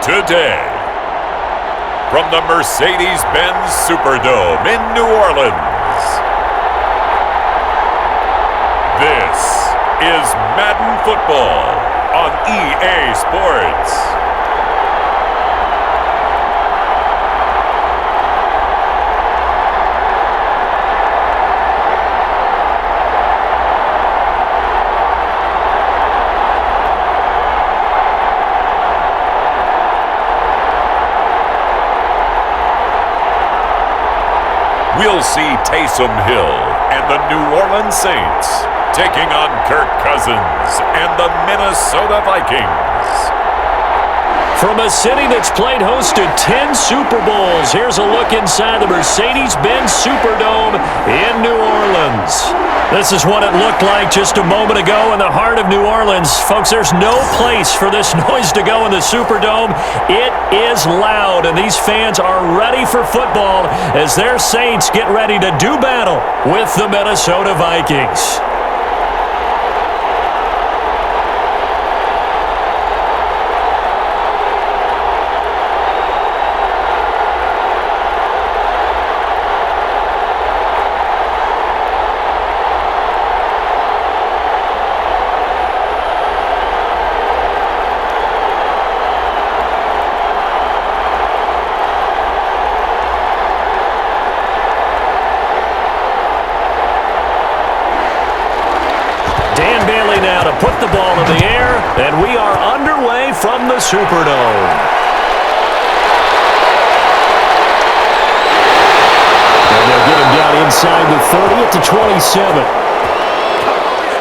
Today, from the Mercedes-Benz Superdome in New Orleans, this is Madden Football on EA Sports. We'll see Taysom Hill and the New Orleans Saints taking on Kirk Cousins and the Minnesota Vikings. From a city that's played host to 10 Super Bowls, here's a look inside the Mercedes-Benz Superdome in New Orleans. This is what it looked like just a moment ago in the heart of New Orleans. Folks, there's no place for this noise to go in the Superdome. It is loud, and these fans are ready for football as their Saints get ready to do battle with the Minnesota Vikings. Now to put the ball in the air, and we are underway from the Superdome. And they'll get him down inside the 30 at the 27.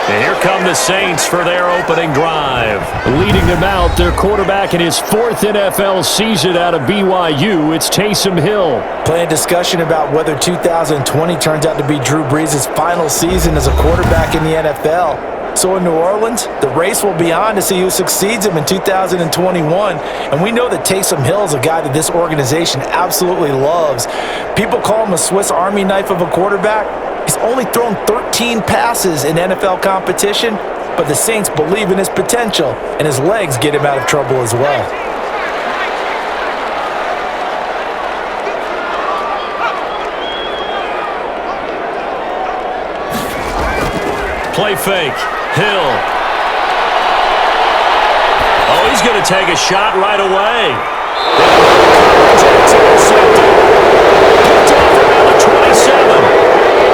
And here come the Saints for their opening drive. Leading them out, their quarterback in his 4th NFL season out of BYU, it's Taysom Hill. Playing discussion about whether 2020 turns out to be Drew Brees' final season as a quarterback in the NFL. So in New Orleans, the race will be on to see who succeeds him in 2021. And we know that Taysom Hill is a guy that this organization absolutely loves. People call him a Swiss Army knife of a quarterback. He's only thrown 13 passes in NFL competition, but the Saints believe in his potential, and his legs get him out of trouble as well. Play fake. Hill. Oh, he's going to take a shot right away. Picked off around the 27.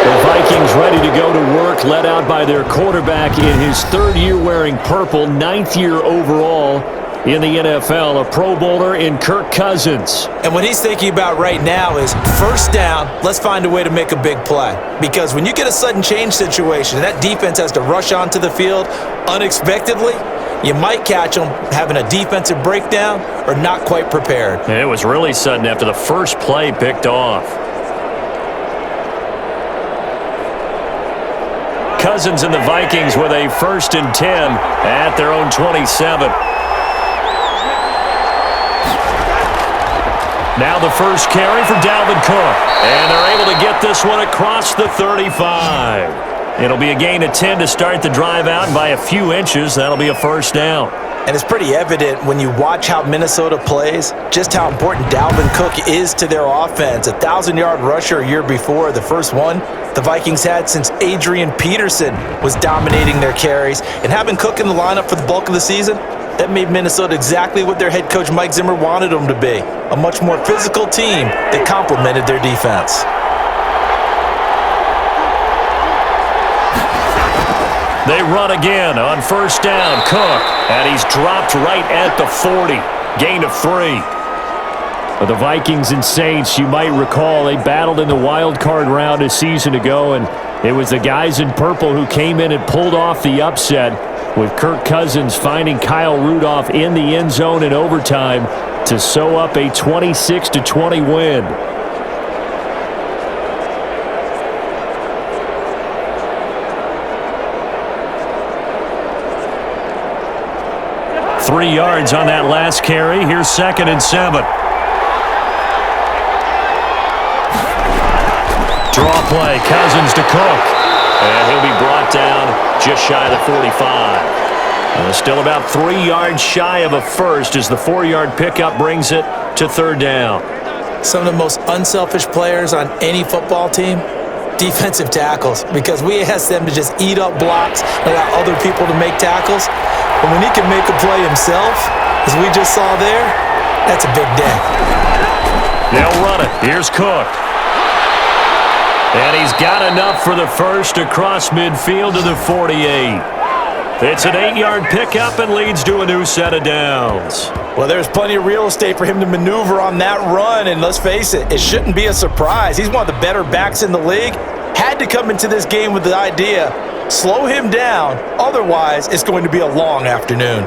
The Vikings ready to go to work, led out by their quarterback in his 3rd year wearing purple, 9th year overall in the NFL, a Pro Bowler in Kirk Cousins. And what he's thinking about right now is first down, let's find a way to make a big play. Because when you get a sudden change situation, that defense has to rush onto the field unexpectedly, you might catch them having a defensive breakdown or not quite prepared. And it was really sudden after the first play picked off. Cousins and the Vikings with a 1st and 10 at their own 27. Now the first carry for Dalvin Cook. And they're able to get this one across the 35. It'll be a gain of 10 to start the drive out, and by a few inches, that'll be a first down. And it's pretty evident when you watch how Minnesota plays, just how important Dalvin Cook is to their offense. A 1,000-yard rusher a year before, the first one the Vikings had since Adrian Peterson was dominating their carries. And having Cook in the lineup for the bulk of the season, that made Minnesota exactly what their head coach Mike Zimmer wanted them to be, a much more physical team that complemented their defense. They run again on first down. Cook, and he's dropped right at the 40. Gain of 3. The Vikings and Saints, you might recall, they battled in the wild card round a season ago, and it was the guys in purple who came in and pulled off the upset, with Kirk Cousins finding Kyle Rudolph in the end zone in overtime to sew up a 26-20 win. Three yards on that last carry. Here's 2nd and 7. Draw play, Cousins to Cook. And he'll be brought down just shy of the 45. Still about 3 yards shy of a first as the 4-yard pickup brings it to third down. Some of the most unselfish players on any football team, defensive tackles, because we ask them to just eat up blocks and allow other people to make tackles. But when he can make a play himself, as we just saw there, that's a big day. They'll run it. Here's Cook. And he's got enough for the first across midfield to the 48. It's an 8-yard pickup and leads to a new set of downs. Well, there's plenty of real estate for him to maneuver on that run, and let's face it, it shouldn't be a surprise. He's one of the better backs in the league. Had to come into this game with the idea, slow him down, otherwise it's going to be a long afternoon.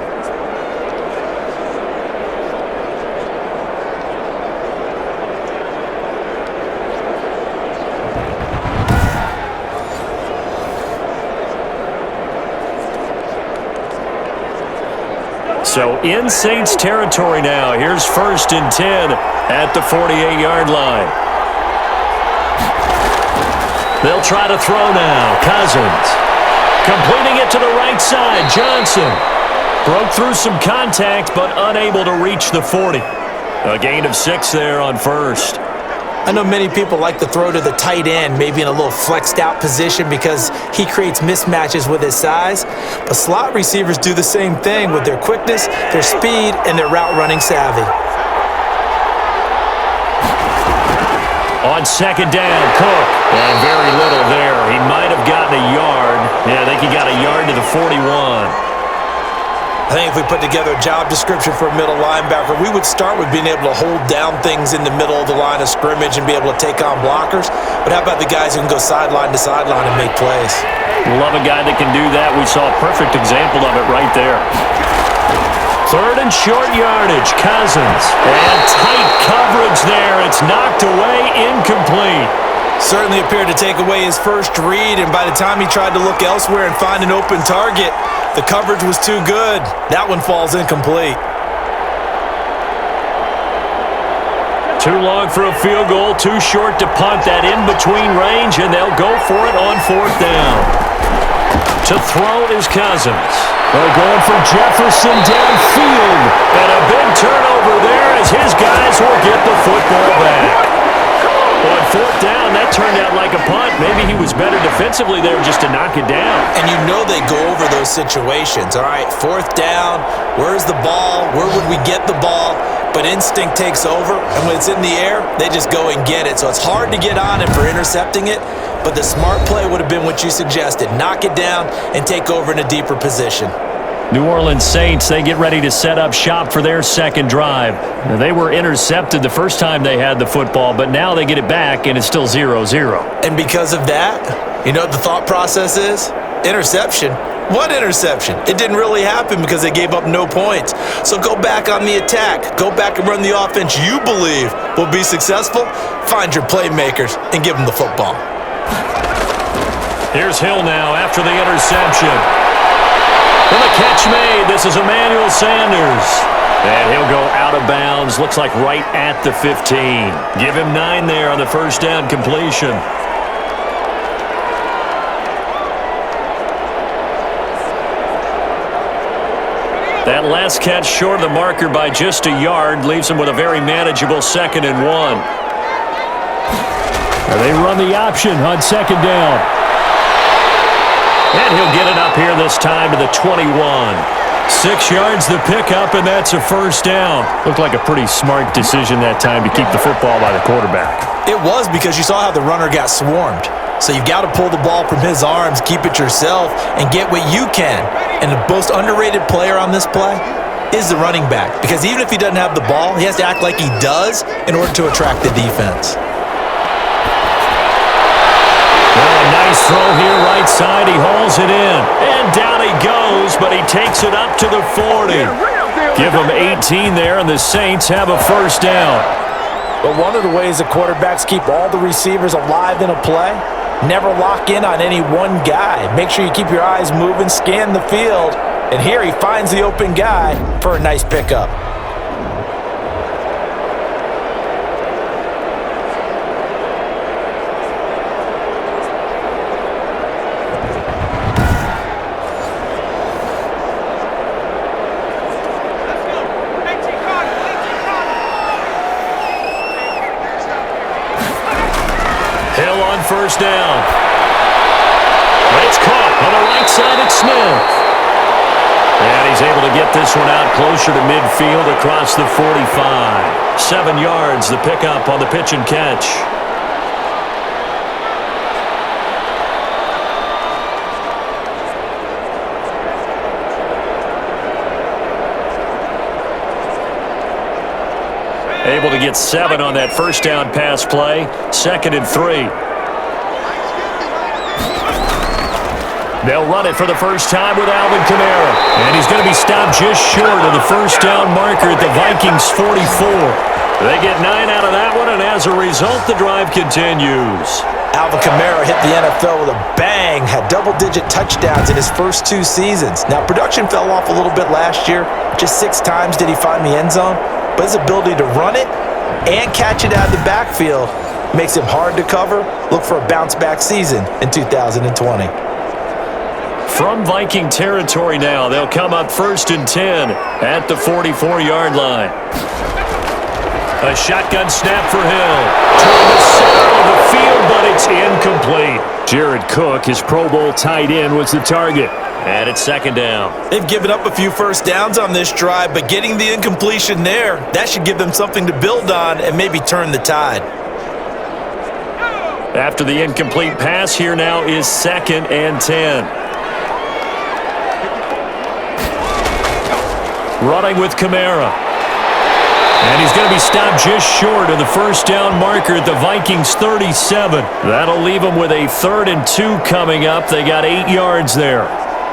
So in Saints territory now. Here's 1st and 10 at the 48-yard line. They'll try to throw now. Cousins. Completing it to the right side. Johnson. Broke through some contact, but unable to reach the 40. A gain of 6 there on first. I know many people like to throw to the tight end, maybe in a little flexed out position because he creates mismatches with his size. But slot receivers do the same thing with their quickness, their speed, and their route running savvy. On second down, Cook. And very little there. He might have gotten a yard. Yeah, I think he got a yard to the 41. I think if we put together a job description for a middle linebacker, we would start with being able to hold down things in the middle of the line of scrimmage and be able to take on blockers. But how about the guys who can go sideline to sideline and make plays? Love a guy that can do that. We saw a perfect example of it right there. 3rd and short yardage, Cousins. And tight coverage there. It's knocked away, incomplete. Certainly appeared to take away his first read, and by the time he tried to look elsewhere and find an open target, the coverage was too good. That one falls incomplete. Too long for a field goal, too short to punt. That in-between range, and they'll go for it on 4th down. To throw is Cousins. They're going for Jefferson downfield. And a big turnover there as his guys will get the football back. On 4th down, that turned out like a punt. Maybe he was better defensively there just to knock it down. And you know they go over those situations. All right, 4th down, where's the ball? Where would we get the ball? But instinct takes over, and when it's in the air, they just go and get it. So it's hard to get on him for intercepting it, but the smart play would have been what you suggested. Knock it down and take over in a deeper position. New Orleans Saints, they get ready to set up shop for their second drive. Now, they were intercepted the first time they had the football, but now they get it back, and it's still 0-0. And because of that, you know what the thought process is? Interception. What interception? It didn't really happen because they gave up no points. So go back on the attack. Go back and run the offense you believe will be successful. Find your playmakers and give them the football. Here's Hill now after the interception. And the catch made. This is Emmanuel Sanders. And he'll go out of bounds. Looks like right at the 15. Give him 9 there on the first down completion. That last catch short of the marker by just a yard leaves him with a very manageable 2nd and 1. They run the option on 2nd down. And he'll get it up here this time to the 21. 6 yards the pickup, and that's a first down. Looked like a pretty smart decision that time to keep the football by the quarterback. It was, because you saw how the runner got swarmed. So you've got to pull the ball from his arms, keep it yourself, and get what you can. And the most underrated player on this play is the running back. Because even if he doesn't have the ball, he has to act like he does in order to attract the defense. Nice throw here, right side. He hauls it in. And down he goes, but he takes it up to the 40. Give him 18 there, and the Saints have a first down. But one of the ways the quarterbacks keep all the receivers alive in a play, never lock in on any one guy. Make sure you keep your eyes moving, scan the field. And here he finds the open guy for a nice pickup. first down. It's caught on the right side at Smith. And he's able to get this one out closer to midfield across the 45. 7 yards, the pickup on the pitch and catch. Able to get 7 on that first down pass play. 2nd and 3. They'll run it for the first time with Alvin Kamara. And he's going to be stopped just short of the first down marker at the Vikings 44. They get 9 out of that one, and as a result, the drive continues. Alvin Kamara hit the NFL with a bang, had double-digit touchdowns in his first 2 seasons. Now, production fell off a little bit last year. Just 6 times did he find the end zone. But his ability to run it and catch it out of the backfield makes him hard to cover. Look for a bounce-back season in 2020. From Viking territory now, they'll come up 1st and 10 at the 44-yard line. A shotgun snap for Hill. Toward the center of the field, but it's incomplete. Jared Cook, his Pro Bowl tight end, was the target. And it's 2nd down. They've given up a few first downs on this drive, but getting the incompletion there, that should give them something to build on and maybe turn the tide. After the incomplete pass, here now is 2nd and 10. Running with Kamara. And he's going to be stopped just short of the first down marker at the Vikings 37. That'll leave them with a 3rd and 2 coming up. They got 8 yards there.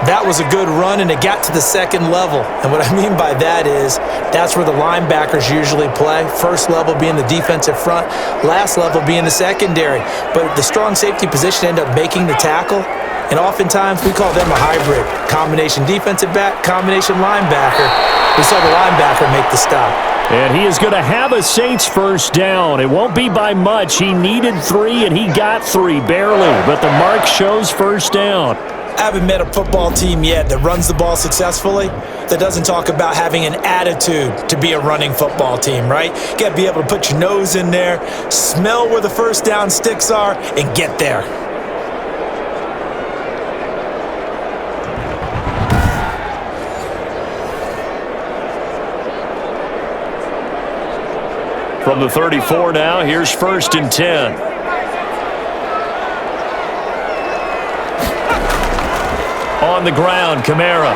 That was a good run, and it got to the 2nd level. And what I mean by that is that's where the linebackers usually play. First level being the defensive front, last level being the secondary. But the strong safety position ended up making the tackle. And oftentimes we call them a hybrid. Combination defensive back, combination linebacker. We saw the linebacker make the stop. And he is going to have a Saints first down. It won't be by much. He needed 3, and he got 3, barely. But the mark shows first down. I haven't met a football team yet that runs the ball successfully that doesn't talk about having an attitude to be a running football team, right? You got to be able to put your nose in there, smell where the first down sticks are, and get there. From the 34 now, here's 1st and 10. On the ground, Kamara.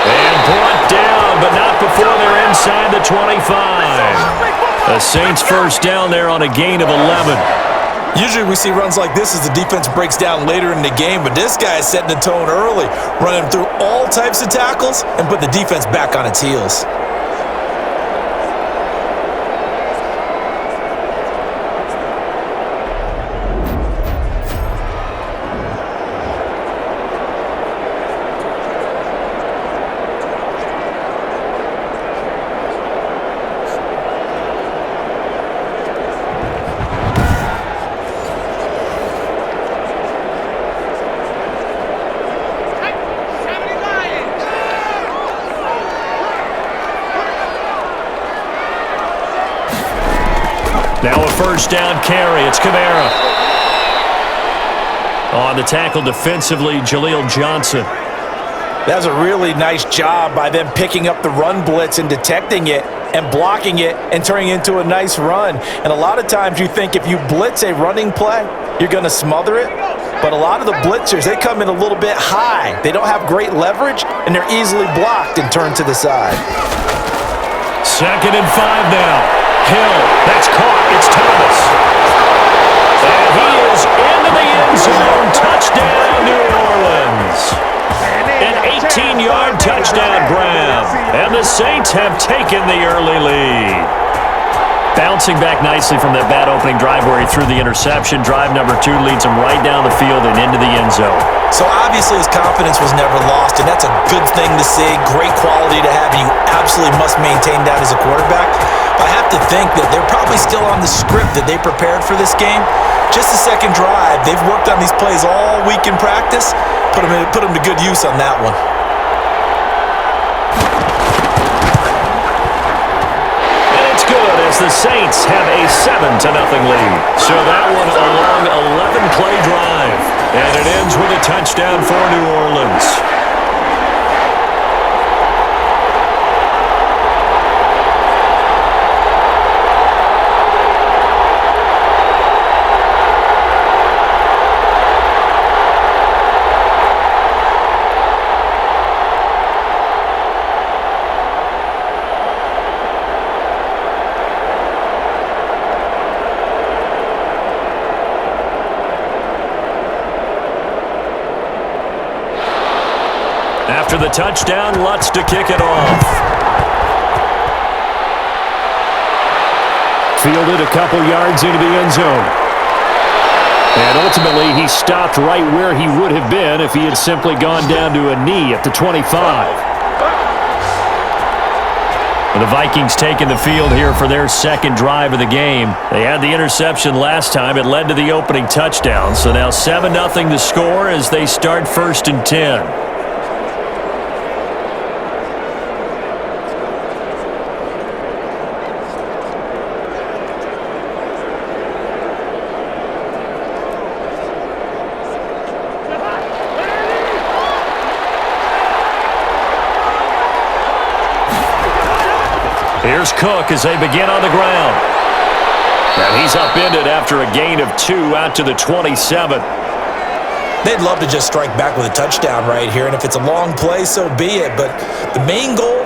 And brought down, but not before they're inside the 25. The Saints first down there on a gain of 11. Usually we see runs like this as the defense breaks down later in the game, but this guy is setting the tone early, running through all types of tackles and put the defense back on its heels. Now a first down carry. It's Kamara. On the tackle defensively, Jaleel Johnson. That's a really nice job by them picking up the run blitz and detecting it and blocking it and turning it into a nice run. And a lot of times you think if you blitz a running play, you're going to smother it. But a lot of the blitzers, they come in a little bit high. They don't have great leverage, and they're easily blocked and turned to the side. 2nd and 5 now. Hill, that's caught. It's Thomas. And he is into the end zone. Touchdown, New Orleans. An 18-yard touchdown grab. And the Saints have taken the early lead. Bouncing back nicely from that bad opening drive where he threw the interception. Drive number 2 leads him right down the field and into the end zone. So obviously his confidence was never lost, and that's a good thing to see. Great quality to have, and you absolutely must maintain that as a quarterback. But I have to think that they're probably still on the script that they prepared for this game. Just the second drive, they've worked on these plays all week in practice. Put them to good use on that one. the Saints have a 7-0 lead. So that one a long 11-play drive. And it ends with a touchdown for New Orleans. After the touchdown, Lutz to kick it off. Fielded a couple yards into the end zone. And ultimately, he stopped right where he would have been if he had simply gone down to a knee at the 25. And the Vikings taking the field here for their second drive of the game. They had the interception last time. It led to the opening touchdown. So now 7-0 to score as they start 1st and 10. Here's Cook as they begin on the ground. And he's upended after a gain of 2 out to the 27. They'd love to just strike back with a touchdown right here, and if it's a long play, so be it. But the main goal,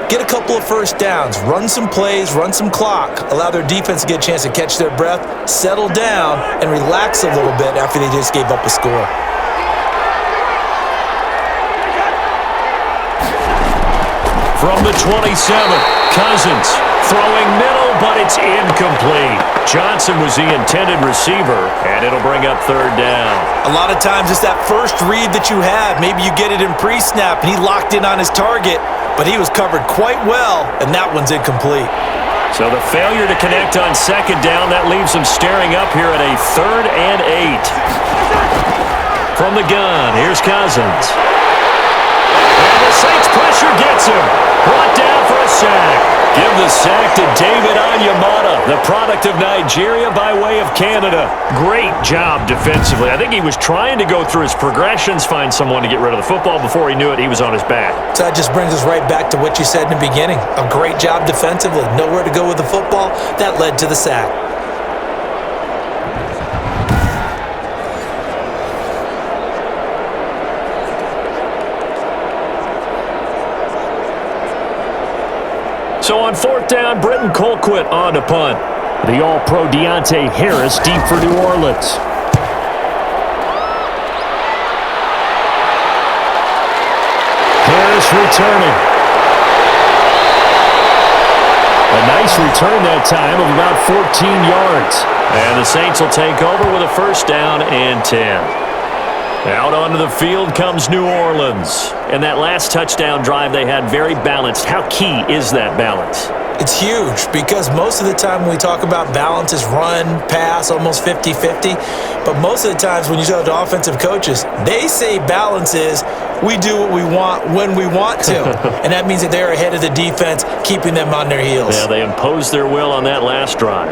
get a couple of first downs, run some plays, run some clock, allow their defense to get a chance to catch their breath, settle down, and relax a little bit after they just gave up a score. From the 27, Cousins throwing middle, but it's incomplete. Johnson was the intended receiver, and it'll bring up 3rd down. A lot of times it's that first read that you have. Maybe you get it in pre-snap, and he locked in on his target, but he was covered quite well, and that one's incomplete. So the failure to connect on 2nd down, that leaves him staring up here at a 3rd and 8. From the gun, here's Cousins. And the Saints pressure gets him. Brought down for a sack. Give the sack to David Onyemata, the product of Nigeria by way of Canada. Great job defensively. I think he was trying to go through his progressions, find someone to get rid of the football. Before he knew it, he was on his back. So that just brings us right back to what you said in the beginning. A great job defensively. Nowhere to go with the football. That led to the sack. So on 4th down, Britton Colquitt on to punt. The All-Pro Deontay Harris deep for New Orleans. Harris returning. A nice return that time of about 14 yards. And the Saints will take over with a 1st down and 10. Out onto the field comes New Orleans. And that last touchdown drive they had very balanced. How key is that balance? It's huge because most of the time when we talk about balance is run, pass, almost 50-50. But most of the times when you talk to offensive coaches, they say balance is we do what we want when we want to. And that means that they're ahead of the defense, keeping them on their heels. Yeah, they imposed their will on that last drive.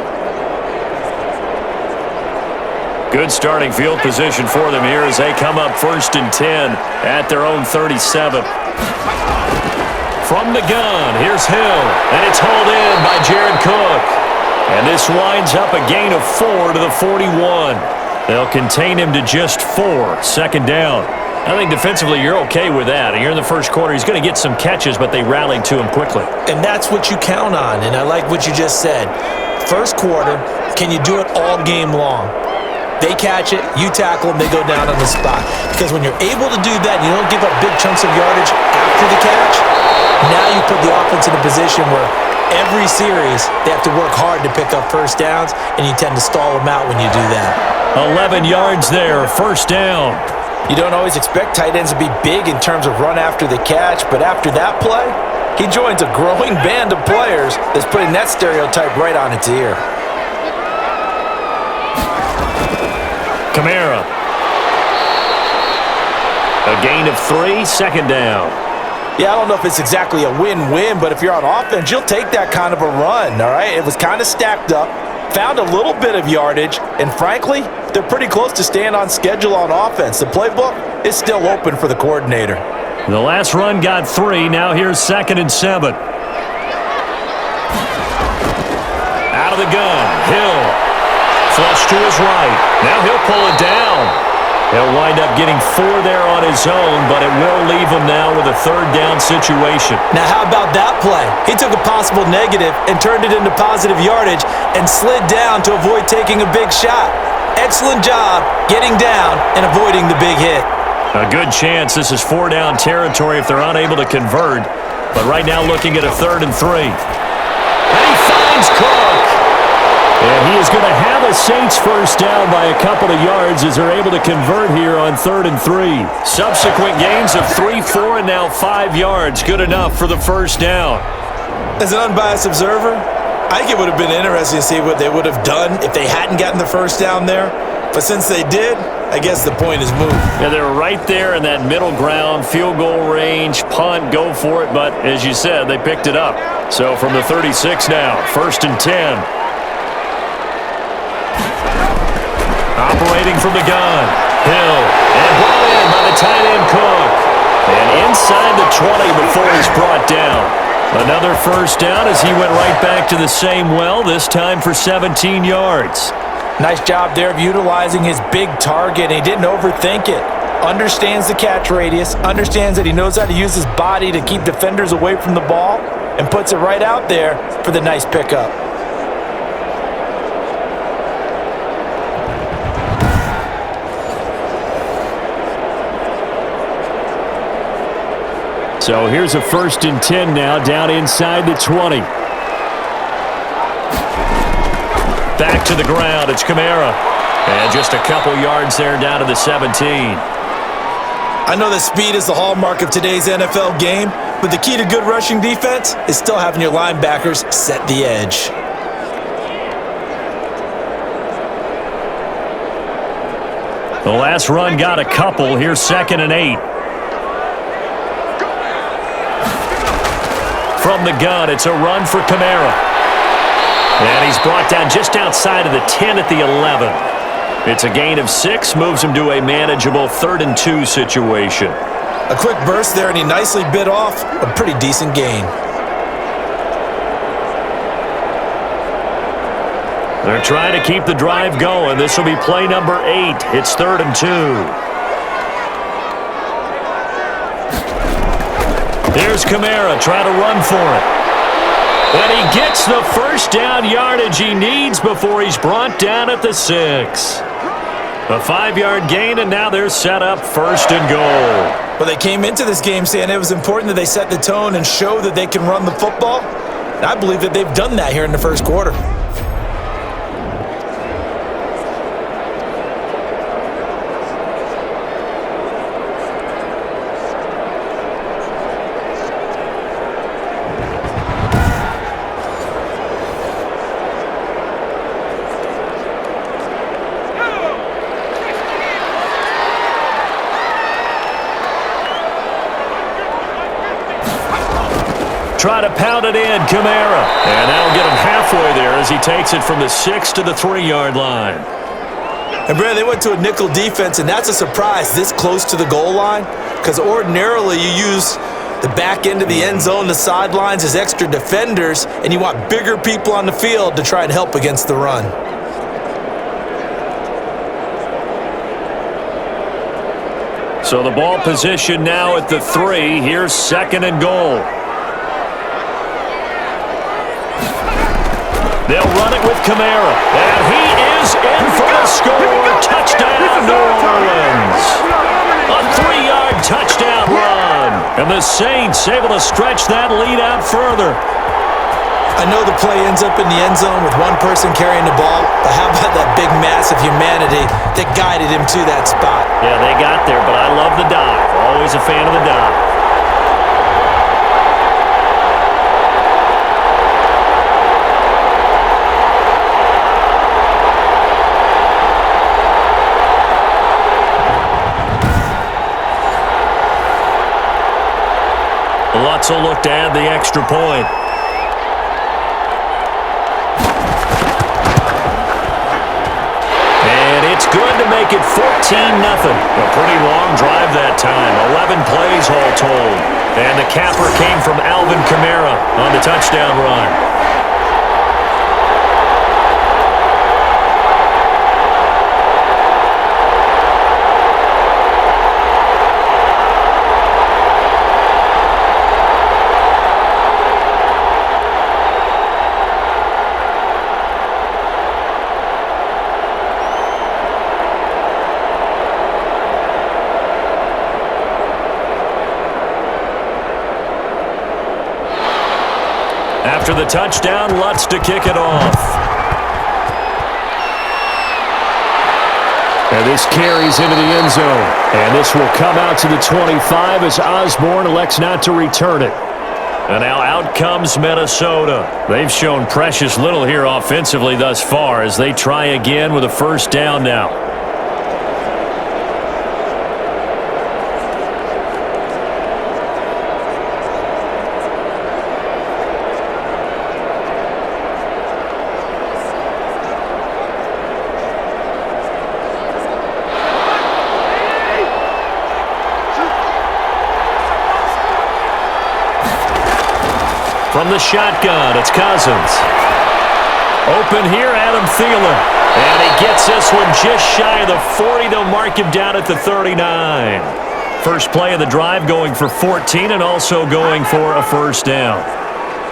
Good starting field position for them here as they come up 1st and 10 at their own 37. From the gun, here's Hill, and it's hauled in by Jared Cook. And this winds up a gain of 4 to the 41. They'll contain him to just 4, 2nd down. I think defensively you're okay with that. You're in the first quarter. He's going to get some catches, but they rallied to him quickly. And that's what you count on, and I like what you just said. First quarter, can you do it all game long? They catch it, you tackle them, they go down on the spot. Because when you're able to do that, you don't give up big chunks of yardage after the catch, now you put the offense in a position where every series they have to work hard to pick up 1st downs, and you tend to stall them out when you do that. 11 yards there, 1st down. You don't always expect tight ends to be big in terms of run after the catch, but after that play, he joins a growing band of players that's putting that stereotype right on its ear. Kamara. A gain of 3, 2nd down. Yeah, I don't know if it's exactly a win-win, but if you're on offense, you'll take that kind of a run, all right? It was kind of stacked up, found a little bit of yardage, and frankly, they're pretty close to staying on schedule on offense. The playbook is still open for the coordinator. The last run got 3. Now here's 2nd and 7. Out of the gun, Hill. Flush to his right. Now he'll pull it down. He'll wind up getting 4 there on his own, but it will leave him now with a 3rd down situation. Now, how about that play? He took a possible negative and turned it into positive yardage and slid down to avoid taking a big shot. Excellent job getting down and avoiding the big hit. A good chance this is 4-down territory if they're unable to convert. But right now looking at a 3rd and 3. And he finds Cook. And he is going to have a Saints first down by a couple of yards as they're able to convert here on 3rd and 3. Subsequent gains of 3, 4, and now 5 yards. Good enough for the first down. As an unbiased observer, I think it would have been interesting to see what they would have done if they hadn't gotten the first down there. But since they did, I guess the point is moved. Yeah, they were right there in that middle ground, field goal range, punt, go for it. But as you said, they picked it up. So from the 36 now, 1st and 10. Operating from the gun, Hill, and brought in by the tight end Cook. And inside the 20 before he's brought down. Another first down as he went right back to the same well, this time for 17 yards. Nice job there of utilizing his big target, and he didn't overthink it. Understands the catch radius, understands that he knows how to use his body to keep defenders away from the ball, and puts it right out there for the nice pickup. So here's a 1st and 10 now, down inside the 20. Back to the ground, it's Kamara. And just a couple yards there down to the 17. I know that speed is the hallmark of today's NFL game, but the key to good rushing defense is still having your linebackers set the edge. The last run got a couple. Here's 2nd and 8. From the gun, it's a run for Kamara. And he's brought down just outside of the 10 at the 11. It's a gain of 6, moves him to a manageable 3rd and 2 situation. A quick burst there, and he nicely bit off a pretty decent gain. They're trying to keep the drive going. This will be play number 8. It's 3rd and 2. Here's Kamara trying to run for it. And he gets the first down yardage he needs before he's brought down at the 6. A 5-yard gain, and now they're set up 1st and goal. Well, they came into this game saying it was important that they set the tone and show that they can run the football. And I believe that they've done that here in the first quarter. Try to pound it in, Kamara. And that'll get him halfway there as he takes it from the 6 to the 3-yard line. And, Brad, they went to a nickel defense, and that's a surprise this close to the goal line, because ordinarily you use the back end of the end zone, the sidelines as extra defenders, and you want bigger people on the field to try and help against the run. So the ball position now at the 3. Here's 2nd and goal. They'll run it with Kamara. And he is in for the score. Touchdown, New Orleans. A 3-yard touchdown run. And the Saints able to stretch that lead out further. I know the play ends up in the end zone with one person carrying the ball, but how about that big mass of humanity that guided him to that spot? Yeah, they got there, but I love the dive. Always a fan of the dive. Lutz will look to add the extra point. And it's good to make it 14-0. A pretty long drive that time. 11 plays all told. And the capper came from Alvin Kamara on the touchdown run. After the touchdown, Lutz to kick it off. And this carries into the end zone. And this will come out to the 25 as Osborne elects not to return it. And now out comes Minnesota. They've shown precious little here offensively thus far as they try again with a first down now. From the shotgun, it's Cousins. Open here, Adam Thielen. And he gets this one just shy of the 40. They'll mark him down at the 39. First play of the drive going for 14 and also going for a first down.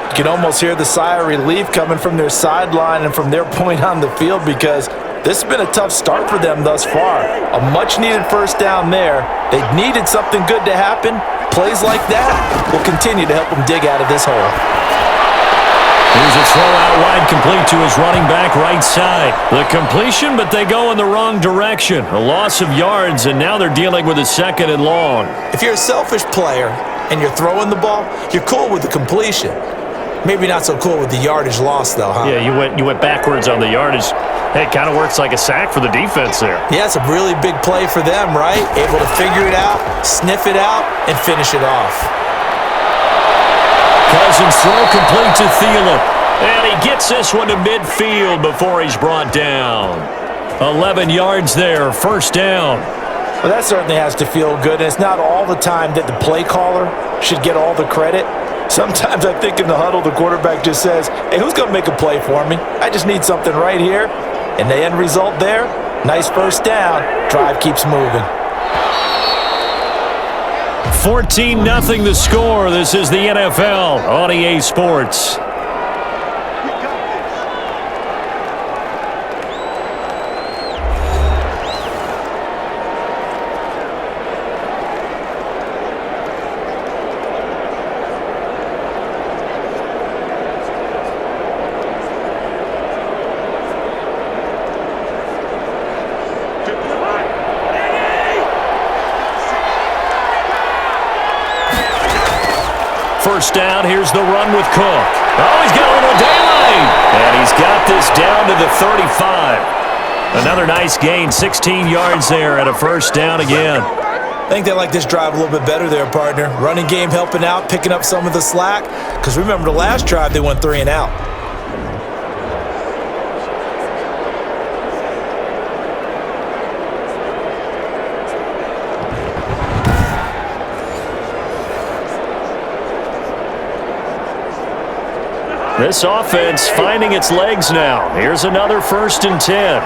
You can almost hear the sigh of relief coming from their sideline and from their point on the field because this has been a tough start for them thus far. A much-needed first down there. They needed something good to happen. Plays like that will continue to help them dig out of this hole. Here's a throw out wide, complete to his running back right side. The completion, but they go in the wrong direction. A loss of yards, and now they're dealing with a second and long. If you're a selfish player and you're throwing the ball, you're cool with the completion. Maybe not so cool with the yardage loss, though, huh? Yeah, you went backwards on the yardage. Hey, it kind of works like a sack for the defense there. Yeah, it's a really big play for them, right? Able to figure it out, sniff it out, and finish it off. Cousins throw complete to Thielen. And he gets this one to midfield before he's brought down. 11 yards there, first down. Well, that certainly has to feel good. And it's not all the time that the play caller should get all the credit. Sometimes I think in the huddle, the quarterback just says, hey, who's going to make a play for me? I just need something right here. And the end result there, nice first down. Drive keeps moving. 14-0 the score. This is the NFL on EA Sports. First down, here's the run with Cook. Oh, he's got a little daylight. And he's got this down to the 35. Another nice gain, 16 yards there, and a first down again. I think they like this drive a little bit better there, partner. Running game helping out, picking up some of the slack. Because remember, the last drive, they went 3 and out. This offense finding its legs now. Here's another 1st and 10.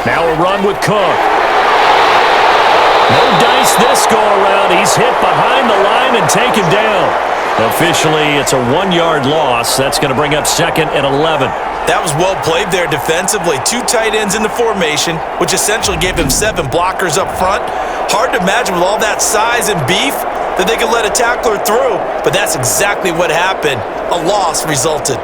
Now a run with Cook. No dice this go-around. He's hit behind the line and taken down. Officially, it's a 1-yard loss. That's going to bring up 2nd and 11. That was well played there defensively. 2 tight ends in the formation, which essentially gave him 7 blockers up front. Hard to imagine with all that size and beef that they could let a tackler through, but that's exactly what happened. A loss resulted.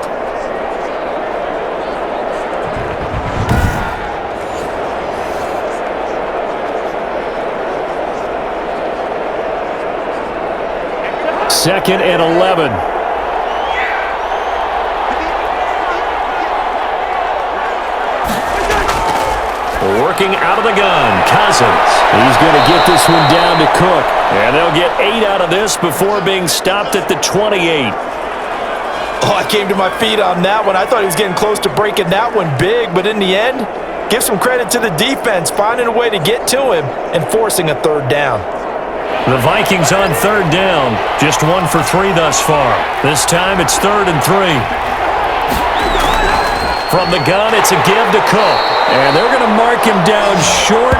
Second and 11. working out of the gun. Cousins. He's going to get this one down to Cook. And they'll get 8 out of this before being stopped at the 28. Oh, I came to my feet on that one. I thought he was getting close to breaking that one big, but in the end, give some credit to the defense, finding a way to get to him and forcing a third down. The Vikings on third down, just 1 for 3 thus far. This time it's 3rd and 3. From the gun, it's a give to Cook. And they're going to mark him down short,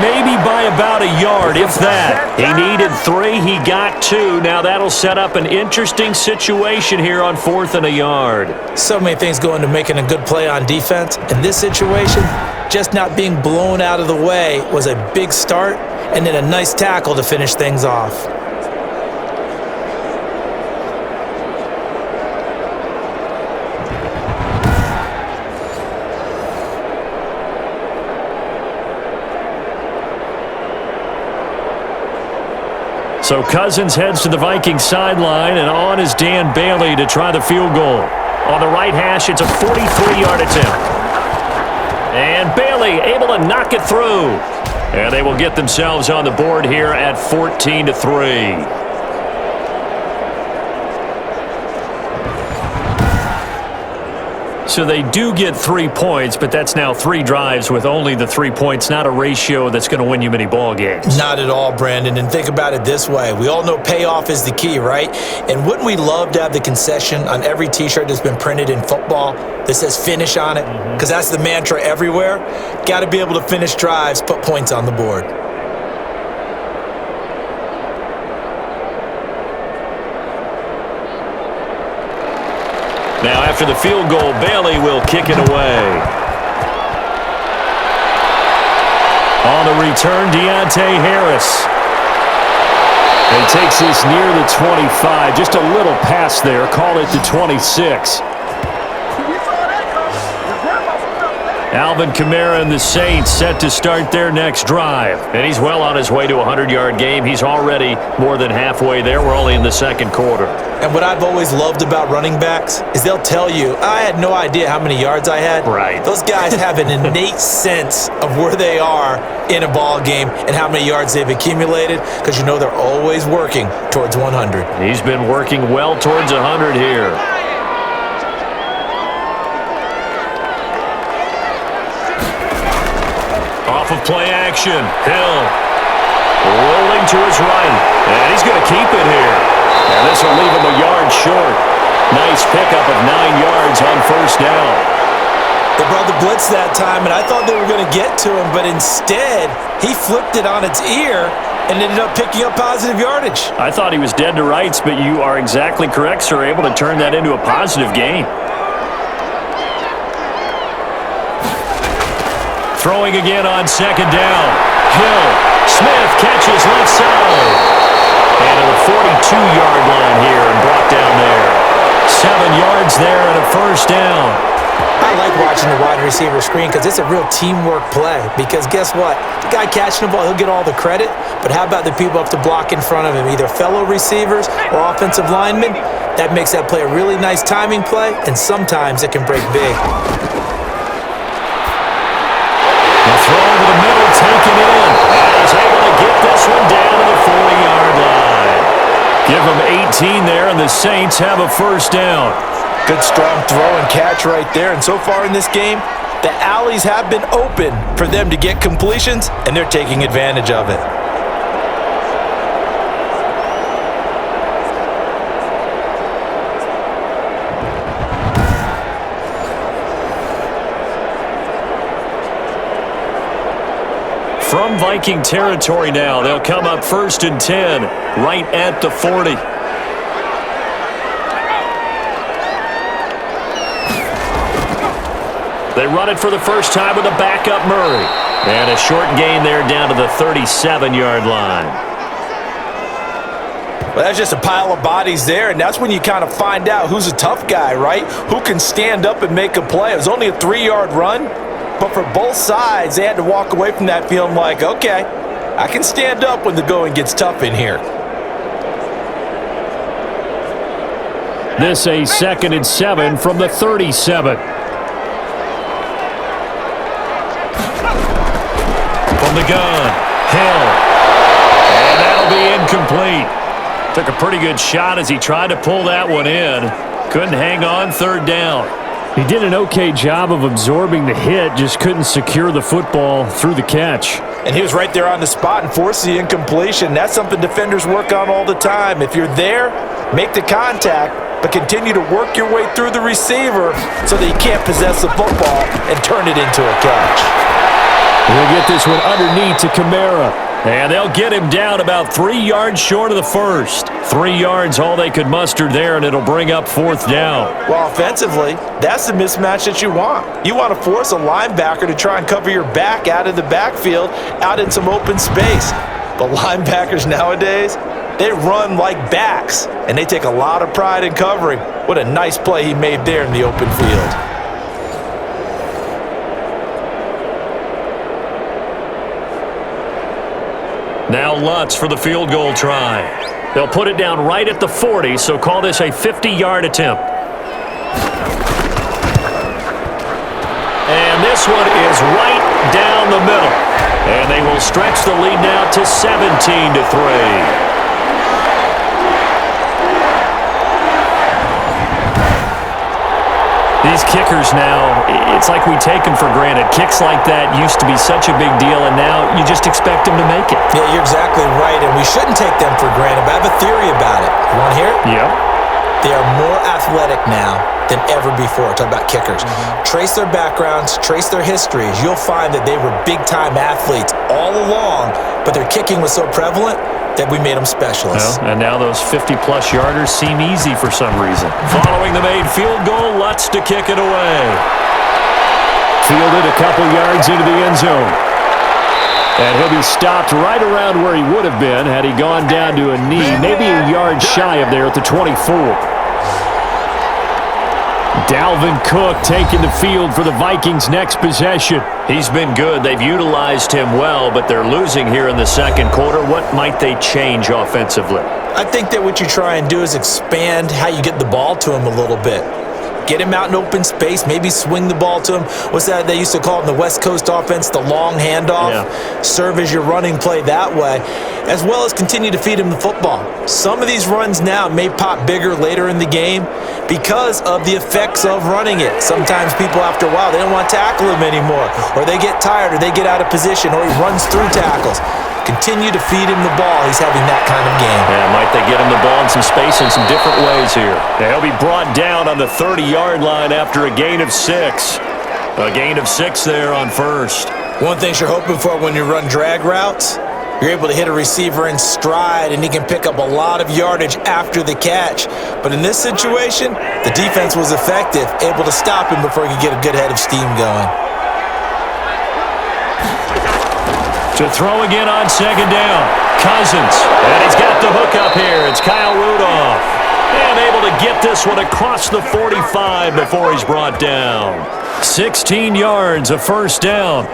maybe by about a yard, if that. He needed 3, he got 2. Now that'll set up an interesting situation here on 4th and a yard. So many things go into making a good play on defense. In this situation, just not being blown out of the way was a big start, and then a nice tackle to finish things off. So Cousins heads to the Vikings sideline, and on is Dan Bailey to try the field goal. On the right hash, it's a 43-yard attempt. And Bailey able to knock it through. And they will get themselves on the board here at 14-3. So they do get 3 points, but that's now 3 drives with only the 3 points, not a ratio that's going to win you many ball games. Not at all, Brandon. And think about it this way. We all know payoff is the key, right? And wouldn't we love to have the concession on every T-shirt that's been printed in football that says finish on it? Because that's the mantra everywhere. Got to be able to finish drives, put points on the board. Now, after the field goal, Bailey will kick it away. On the return, Deontay Harris. And takes this near the 25. Just a little pass there. Call it the 26. Alvin Kamara and the Saints set to start their next drive. And he's well on his way to a 100-yard game. He's already more than halfway there. We're only in the second quarter. And what I've always loved about running backs is they'll tell you, I had no idea how many yards I had. Right. Those guys have an innate sense of where they are in a ball game and how many yards they've accumulated, because you know they're always working towards 100. He's been working well towards 100 here. Off of play action, Hill rolling to his right, and he's going to keep it here. And this will leave him a yard short. Nice pickup of 9 yards on first down. They brought the blitz that time, and I thought they were going to get to him, but instead, he flipped it on its ear and ended up picking up positive yardage. I thought he was dead to rights, but you are exactly correct, sir, able to turn that into a positive gain. Throwing again on second down. Hill. Smith catches left side. And to the 42-yard line here and brought down there. 7 yards there and a first down. I like watching the wide receiver screen because it's a real teamwork play. Because guess what? The guy catching the ball, he'll get all the credit. But how about the people up to block in front of him, either fellow receivers or offensive linemen? That makes that play a really nice timing play, and sometimes it can break big. The throw over the middle, taken in. And he's able to get this one down to the 40-yard line. Give him 18 there, and the Saints have a first down. Good strong throw and catch right there. And so far in this game, the alleys have been open for them to get completions, and they're taking advantage of it. From Viking territory now, they'll come up 1st and 10, right at the 40. They run it for the first time with a backup Murray. And a short gain there down to the 37-yard line. Well, that's just a pile of bodies there, and that's when you kind of find out who's a tough guy, right? Who can stand up and make a play. It was only a 3-yard run, but for both sides, they had to walk away from that feeling like, okay, I can stand up when the going gets tough in here. This a 2nd and 7 from the 37. From the gun, Hill. And that'll be incomplete. Took a pretty good shot as he tried to pull that one in. Couldn't hang on third down. He did an okay job of absorbing the hit, just couldn't secure the football through the catch. And he was right there on the spot and forced the incompletion. That's something defenders work on all the time. If you're there, make the contact, but continue to work your way through the receiver so that you can't possess the football and turn it into a catch. He'll get this one underneath to Kamara. And they'll get him down about 3 yards short of the first. 3 yards, all they could muster there, and it'll bring up fourth down. Well, offensively, that's the mismatch that you want. You want to force a linebacker to try and cover your back out of the backfield, out in some open space. But linebackers nowadays, they run like backs, and they take a lot of pride in covering. What a nice play he made there in the open field. Now Lutz for the field goal try. They'll put it down right at the 40, so call this a 50-yard attempt. And this one is right down the middle. And they will stretch the lead now to 17-3. These kickers now, it's like we take them for granted. Kicks like that used to be such a big deal, and now you just expect them to make it. Yeah, you're exactly right, and we shouldn't take them for granted, but I have a theory about it. You want to hear it? Yep. They are more athletic now than ever before. Talk about kickers. Trace their backgrounds, trace their histories. You'll find that they were big-time athletes all along, but their kicking was so prevalent that we made them specialists. Well, and now those 50-plus yarders seem easy for some reason. Following the made field goal, Lutz to kick it away. Fielded a couple yards into the end zone. And he'll be stopped right around where he would have been had he gone down to a knee, maybe a yard shy of there at the 24. Dalvin Cook taking the field for the Vikings' next possession. He's been good. They've utilized him well, but they're losing here in the second quarter. What might they change offensively? I think that what you try and do is expand how you get the ball to him a little bit. Get him out in open space, maybe swing the ball to him. What's that they used to call it in the West Coast offense, the long handoff? Yeah. Serve as your running play that way, as well as continue to feed him the football. Some of these runs now may pop bigger later in the game because of the effects of running it. Sometimes people, after a while, they don't want to tackle him anymore, or they get tired, or they get out of position, or he runs through tackles. Continue to feed him the ball. He's having that kind of game. Yeah, might they get him the ball in some space in some different ways here. He'll be brought down on the 30-yard line after a gain of 6. A gain of 6 there on first. One thing you're hoping for when you run drag routes, you're able to hit a receiver in stride, and he can pick up a lot of yardage after the catch. But in this situation, the defense was effective, able to stop him before he could get a good head of steam going. To throw again on second down. Cousins. And he's got the hook up here. It's Kyle Rudolph. And able to get this one across the 45 before he's brought down. 16 yards, a first down.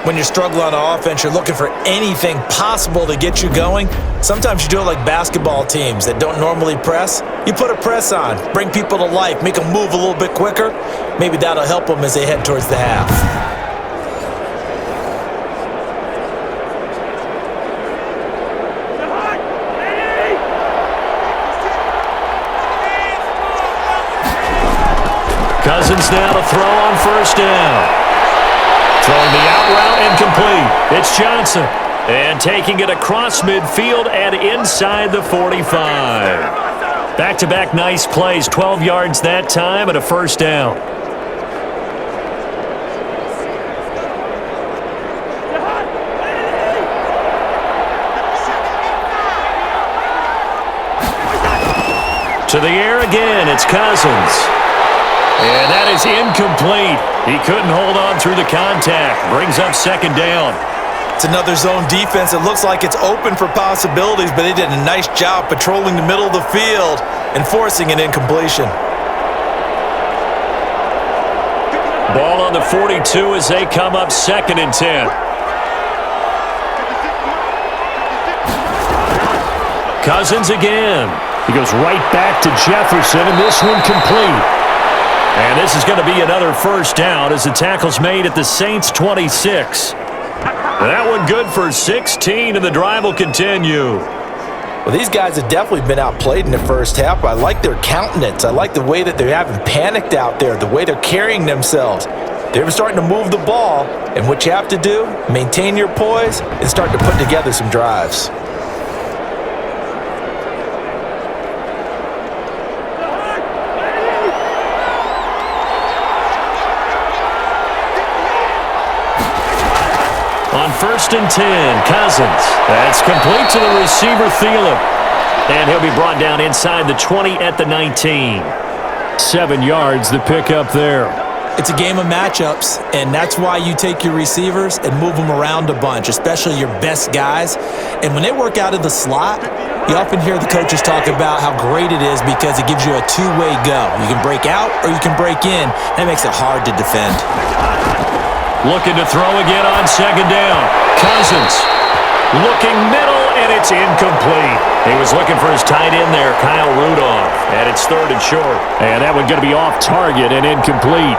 When you're struggling on offense, you're looking for anything possible to get you going. Sometimes you do it like basketball teams that don't normally press. You put a press on, bring people to life, make them move a little bit quicker. Maybe that'll help them as they head towards the half. Cousins now to throw on first down. Throwing the out route incomplete. It's Johnson. And taking it across midfield and inside the 45. Back-to-back nice plays. 12 yards that time and a first down. To the air again. It's Cousins. And that is incomplete. He couldn't hold on through the contact. Brings up second down. It's another zone defense. It looks like it's open for possibilities, but they did a nice job patrolling the middle of the field and forcing an incompletion. Ball on the 42 as they come up second and 10. Cousins again. He goes right back to Jefferson, and this one complete. And this is going to be another first down as the tackle's made at the Saints' 26. That one good for 16, and the drive will continue. Well, these guys have definitely been outplayed in the first half. I like their countenance. I like the way that they haven't panicked out there, the way they're carrying themselves. They're starting to move the ball, and what you have to do, maintain your poise and start to put together some drives. On 1st and 10, Cousins. That's complete to the receiver, Thielen. And he'll be brought down inside the 20 at the 19. 7 yards, the pickup there. It's a game of matchups, and that's why you take your receivers and move them around a bunch, especially your best guys. And when they work out of the slot, you often hear the coaches talk about how great it is because it gives you a two-way go. You can break out or you can break in. That makes it hard to defend. Looking to throw again on 2nd down. Cousins looking middle, and it's incomplete. He was looking for his tight end there, Kyle Rudolph, and it's 3rd and short. And that one going to be off target and incomplete.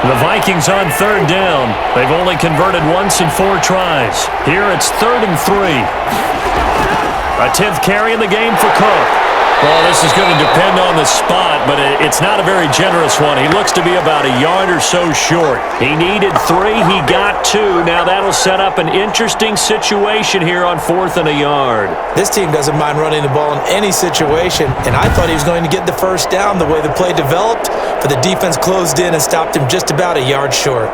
The Vikings on 3rd down. They've only converted once in 4 tries. Here it's 3rd and 3. A 10th carry in the game for Cook. Well, this is going to depend on the spot, but it's not a very generous one. He looks to be about a yard or so short. He needed 3. He got 2. Now that'll set up an interesting situation here on 4th and a yard. This team doesn't mind running the ball in any situation, and I thought he was going to get the first down the way the play developed, but the defense closed in and stopped him just about a yard short.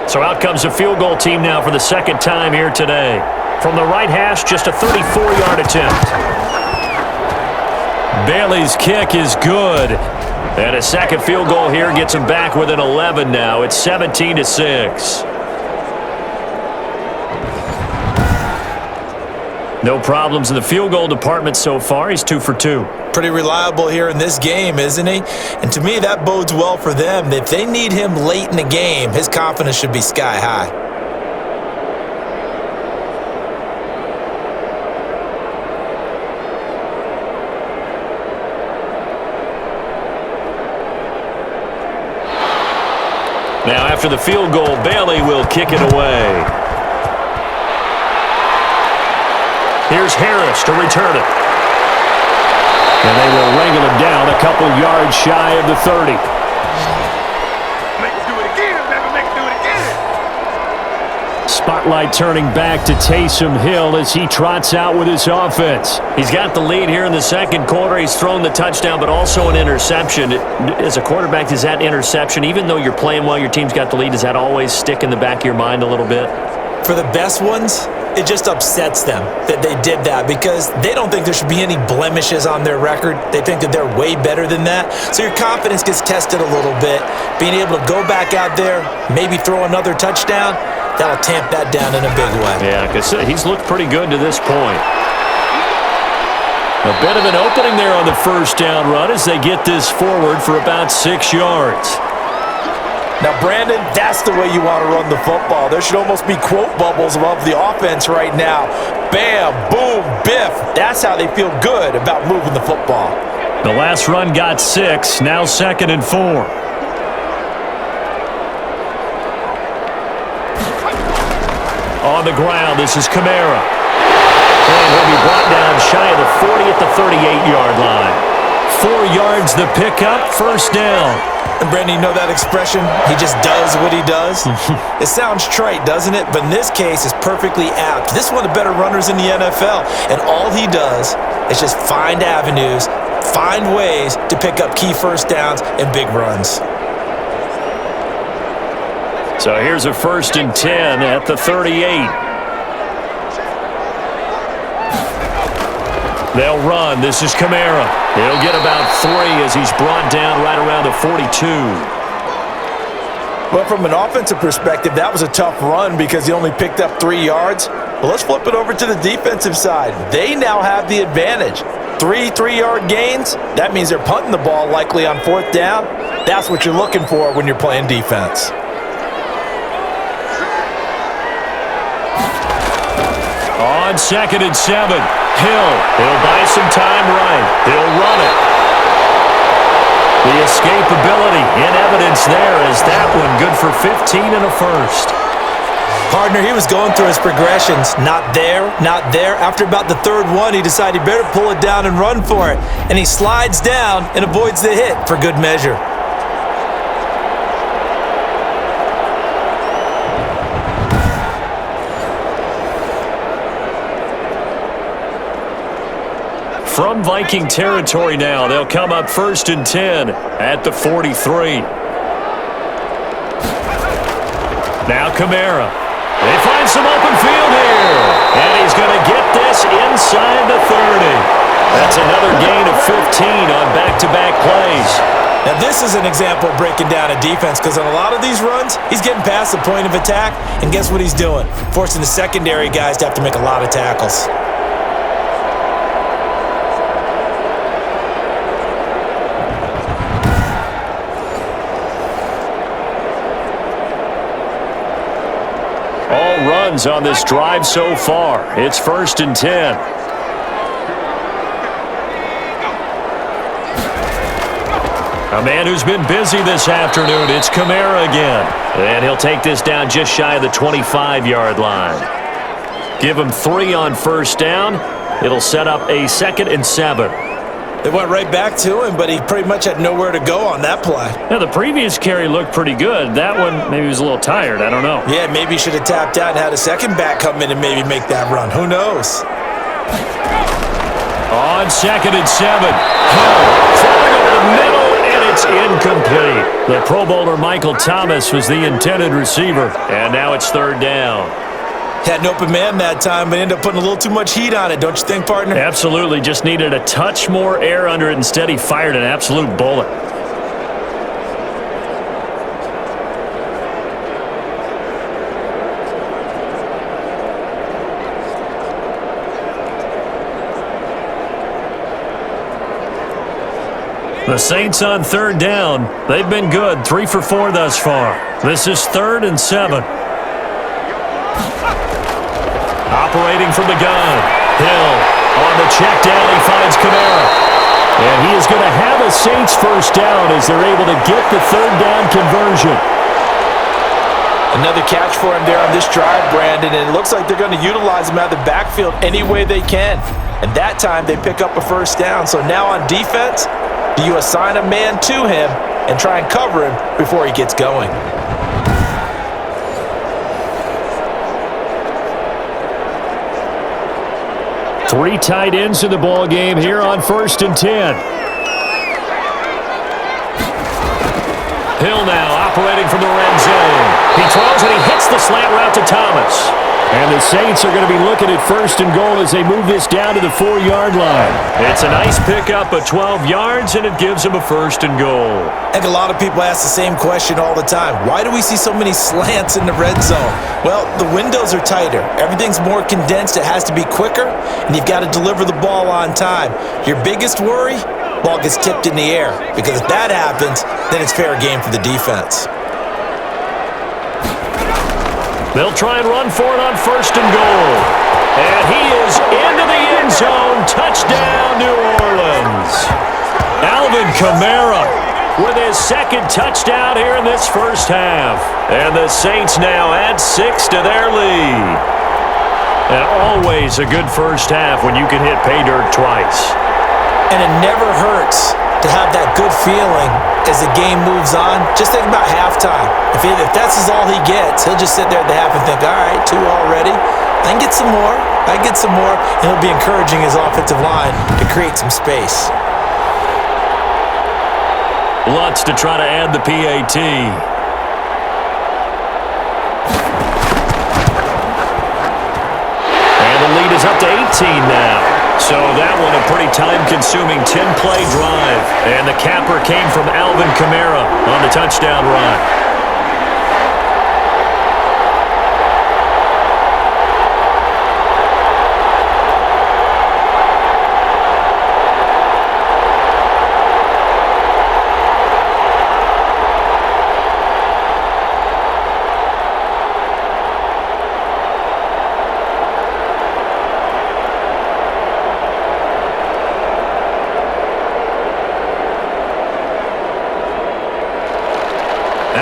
So out comes a field goal team now for the 2nd time here today. From the right hash, just a 34-yard attempt. Bailey's kick is good. And a second field goal here gets him back within 11 now. It's 17-6. No problems in the field goal department so far. He's 2 for 2. Pretty reliable here in this game, isn't he? And to me, that bodes well for them. If they need him late in the game, his confidence should be sky high. Now, after the field goal, Bailey will kick it away. Here's Harris to return it. And they will wrangle him down a couple yards shy of the 30. Make us do it again, baby. Make us do it again. Spotlight turning back to Taysom Hill as he trots out with his offense. He's got the lead here in the 2nd quarter. He's thrown the touchdown, but also an interception. As a quarterback, does that interception, even though you're playing while your team's got the lead, does that always stick in the back of your mind a little bit? For the best ones, it just upsets them that they did that because they don't think there should be any blemishes on their record. They think that they're way better than that. So your confidence gets tested a little bit. Being able to go back out there, maybe throw another touchdown, that'll tamp that down in a big way. Yeah, because he's looked pretty good to this point. A bit of an opening there on the 1st down run as they get this forward for about 6 yards. Now, Brandon, that's the way you want to run the football. There should almost be quote bubbles above the offense right now. Bam, boom, biff. That's how they feel good about moving the football. The last run got 6, now 2nd and 4. On the ground, this is Kamara. And he'll be brought down shy of the 40 at the 38-yard line. 4 yards the pickup, 1st down. And Brandon, you know that expression? He just does what he does. It sounds trite, doesn't it? But in this case, it's perfectly apt. This is one of the better runners in the NFL. And all he does is just find avenues, find ways to pick up key 1st downs and big runs. So here's a 1st and 10 at the 38. They'll run. This is Kamara. He'll get about 3 as he's brought down right around the 42. Well, from an offensive perspective, that was a tough run because he only picked up 3 yards. Well, let's flip it over to the defensive side. They now have the advantage. three-yard gains, that means they're punting the ball likely on fourth down. That's what you're looking for when you're playing defense. On 2nd and 7, he'll buy some time right. He'll run it. The escapability in evidence there as that one good for 15 and a first. Partner, he was going through his progressions. Not there, not there. After about the third one, he decided he better pull it down and run for it. And he slides down and avoids the hit for good measure. From Viking territory now, they'll come up 1st and 10 at the 43. Now Kamara. They find some open field here. And he's going to get this inside the 30. That's another gain of 15 on back-to-back plays. Now this is an example of breaking down a defense because on a lot of these runs, he's getting past the point of attack. And guess what he's doing? Forcing the secondary guys to have to make a lot of tackles. All runs on this drive so far. It's 1st and 10. A man who's been busy this afternoon, it's Kamara again. And he'll take this down just shy of the 25-yard line. Give him 3 on 1st down. It'll set up a 2nd and 7. They went right back to him, but he pretty much had nowhere to go on that play. Now, the previous carry looked pretty good. That one, maybe he was a little tired. I don't know. Yeah, maybe he should have tapped out and had a second back come in and maybe make that run. Who knows? On 2nd and 7. Throwing over the middle, and it's incomplete. The Pro Bowler Michael Thomas was the intended receiver, and now it's 3rd down. Had an open man that time, but ended up putting a little too much heat on it, don't you think, partner? Absolutely. Just needed a touch more air under it. Instead, he fired an absolute bullet. The Saints on 3rd down. They've been good. 3 for 4 thus far. This is 3rd and 7. Operating from the gun. Hill on the check down. He finds Kamara. And he is going to have a Saints 1st down as they're able to get the 3rd down conversion. Another catch for him there on this drive, Brandon, and it looks like they're going to utilize him out of the backfield any way they can. And that time they pick up a 1st down. So now on defense, do you assign a man to him and try and cover him before he gets going? Three tight ends in the ball game here on 1st and 10. Hill now operating from the red zone. He throws and he hits the slant route to Thomas. And the Saints are going to be looking at 1st and goal as they move this down to the 4-yard line. It's a nice pickup of 12 yards, and it gives them a 1st and goal. I think a lot of people ask the same question all the time. Why do we see so many slants in the red zone? Well, the windows are tighter. Everything's more condensed. It has to be quicker, and you've got to deliver the ball on time. Your biggest worry? Ball gets tipped in the air, because if that happens, then it's fair game for the defense. They'll try and run for it on 1st and goal. And he is into the end zone. Touchdown, New Orleans. Alvin Kamara with his 2nd touchdown here in this 1st half. And the Saints now add 6 to their lead. And always a good 1st half when you can hit pay dirt twice. And it never hurts to have that good feeling as the game moves on. Just think about halftime. If that's all he gets, he'll just sit there at the half and think, all right, 2 already. I can get some more. I can get some more. And he'll be encouraging his offensive line to create some space. Lutz to try to add the PAT. And the lead is up to 18 now. So that one a pretty time-consuming 10-play drive. And the capper came from Alvin Kamara on the touchdown run.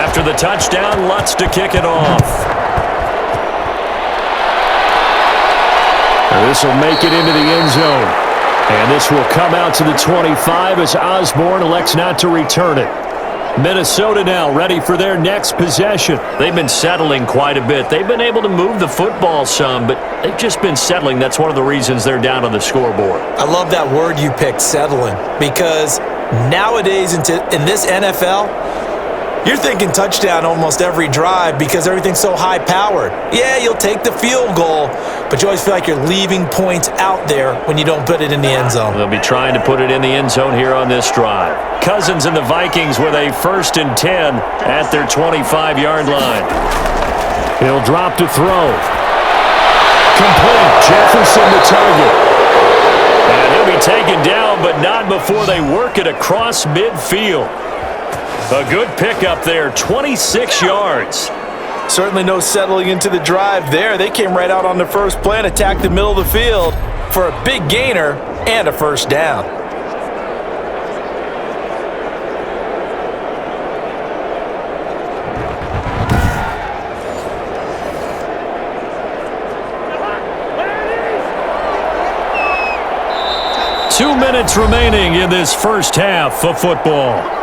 After the touchdown, Lutz to kick it off. This will make it into the end zone. And this will come out to the 25 as Osborne elects not to return it. Minnesota now ready for their next possession. They've been settling quite a bit. They've been able to move the football some, but they've just been settling. That's one of the reasons they're down on the scoreboard. I love that word you picked, settling, because nowadays in this NFL, you're thinking touchdown almost every drive because everything's so high-powered. Yeah, you'll take the field goal, but you always feel like you're leaving points out there when you don't put it in the end zone. They'll be trying to put it in the end zone here on this drive. Cousins and the Vikings with a 1st and 10 at their 25-yard line. He'll drop to throw. Complete. Jefferson the target. And he'll be taken down, but not before they work it across midfield. A good pickup there, 26 yards. Certainly no settling into the drive there. They came right out on the first play and attacked the middle of the field for a big gainer and a first down. Two minutes remaining in this first half of football.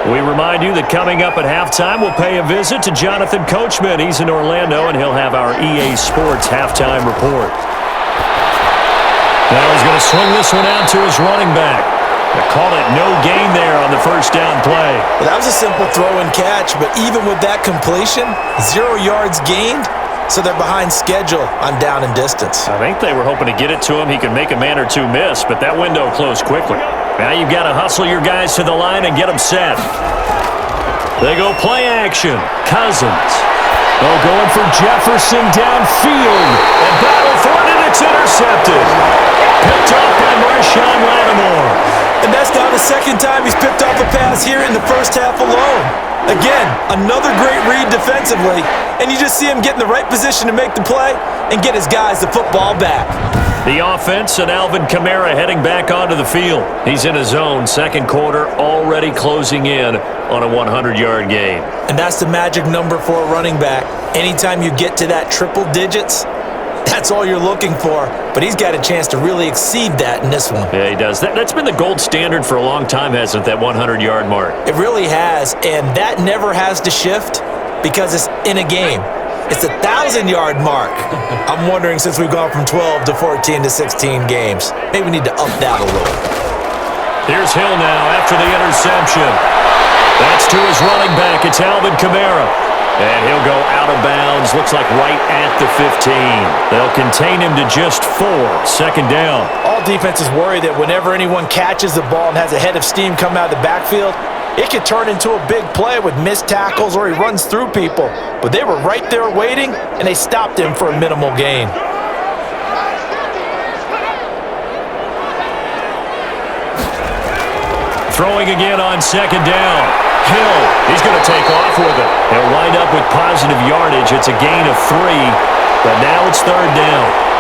We remind you that coming up at halftime, we'll pay a visit to Jonathan Coachman. He's in Orlando, and he'll have our EA Sports halftime report. Now he's going to swing this one out to his running back. They call it no gain there on the first down play. Well, that was a simple throw and catch, but even with that completion, 0 yards gained, so they're behind schedule on down and distance. I think they were hoping to get it to him. He could make a man or two miss, but that window closed quickly. Now you've got to hustle your guys to the line and get them set. They go play action. Cousins. Oh, going for Jefferson downfield. And battle for it, and it's intercepted. Picked off by Marshawn Lattimore. And that's now the second time he's picked off a pass here in the first half alone. Again, another great read defensively, and you just see him get in the right position to make the play and get his guys the football back. The offense and Alvin Kamara heading back onto the field. He's in his zone, second quarter, already closing in on a 100-yard game. And that's the magic number for a running back. Anytime you get to that triple digits, that's all you're looking for. But he's got a chance to really exceed that in this one. Yeah, he does. That's been the gold standard for a long time, hasn't it, that 100-yard mark? It really has, and that never has to shift because it's in a game. It's a 1,000-yard mark. I'm wondering, since we've gone from 12 to 14 to 16 games, maybe we need to up that a little. Here's Hill now after the interception. That's to his running back. It's Alvin Kamara. And he'll go out of bounds. Looks like right at the 15. They'll contain him to just 4. Second down. All defenses worry that whenever anyone catches the ball and has a head of steam come out of the backfield, it could turn into a big play with missed tackles or he runs through people. But they were right there waiting, and they stopped him for a minimal gain. Throwing again on second down. Hill, he's going to take off with it. He'll wind up with positive yardage. It's a gain of 3, but now it's third down.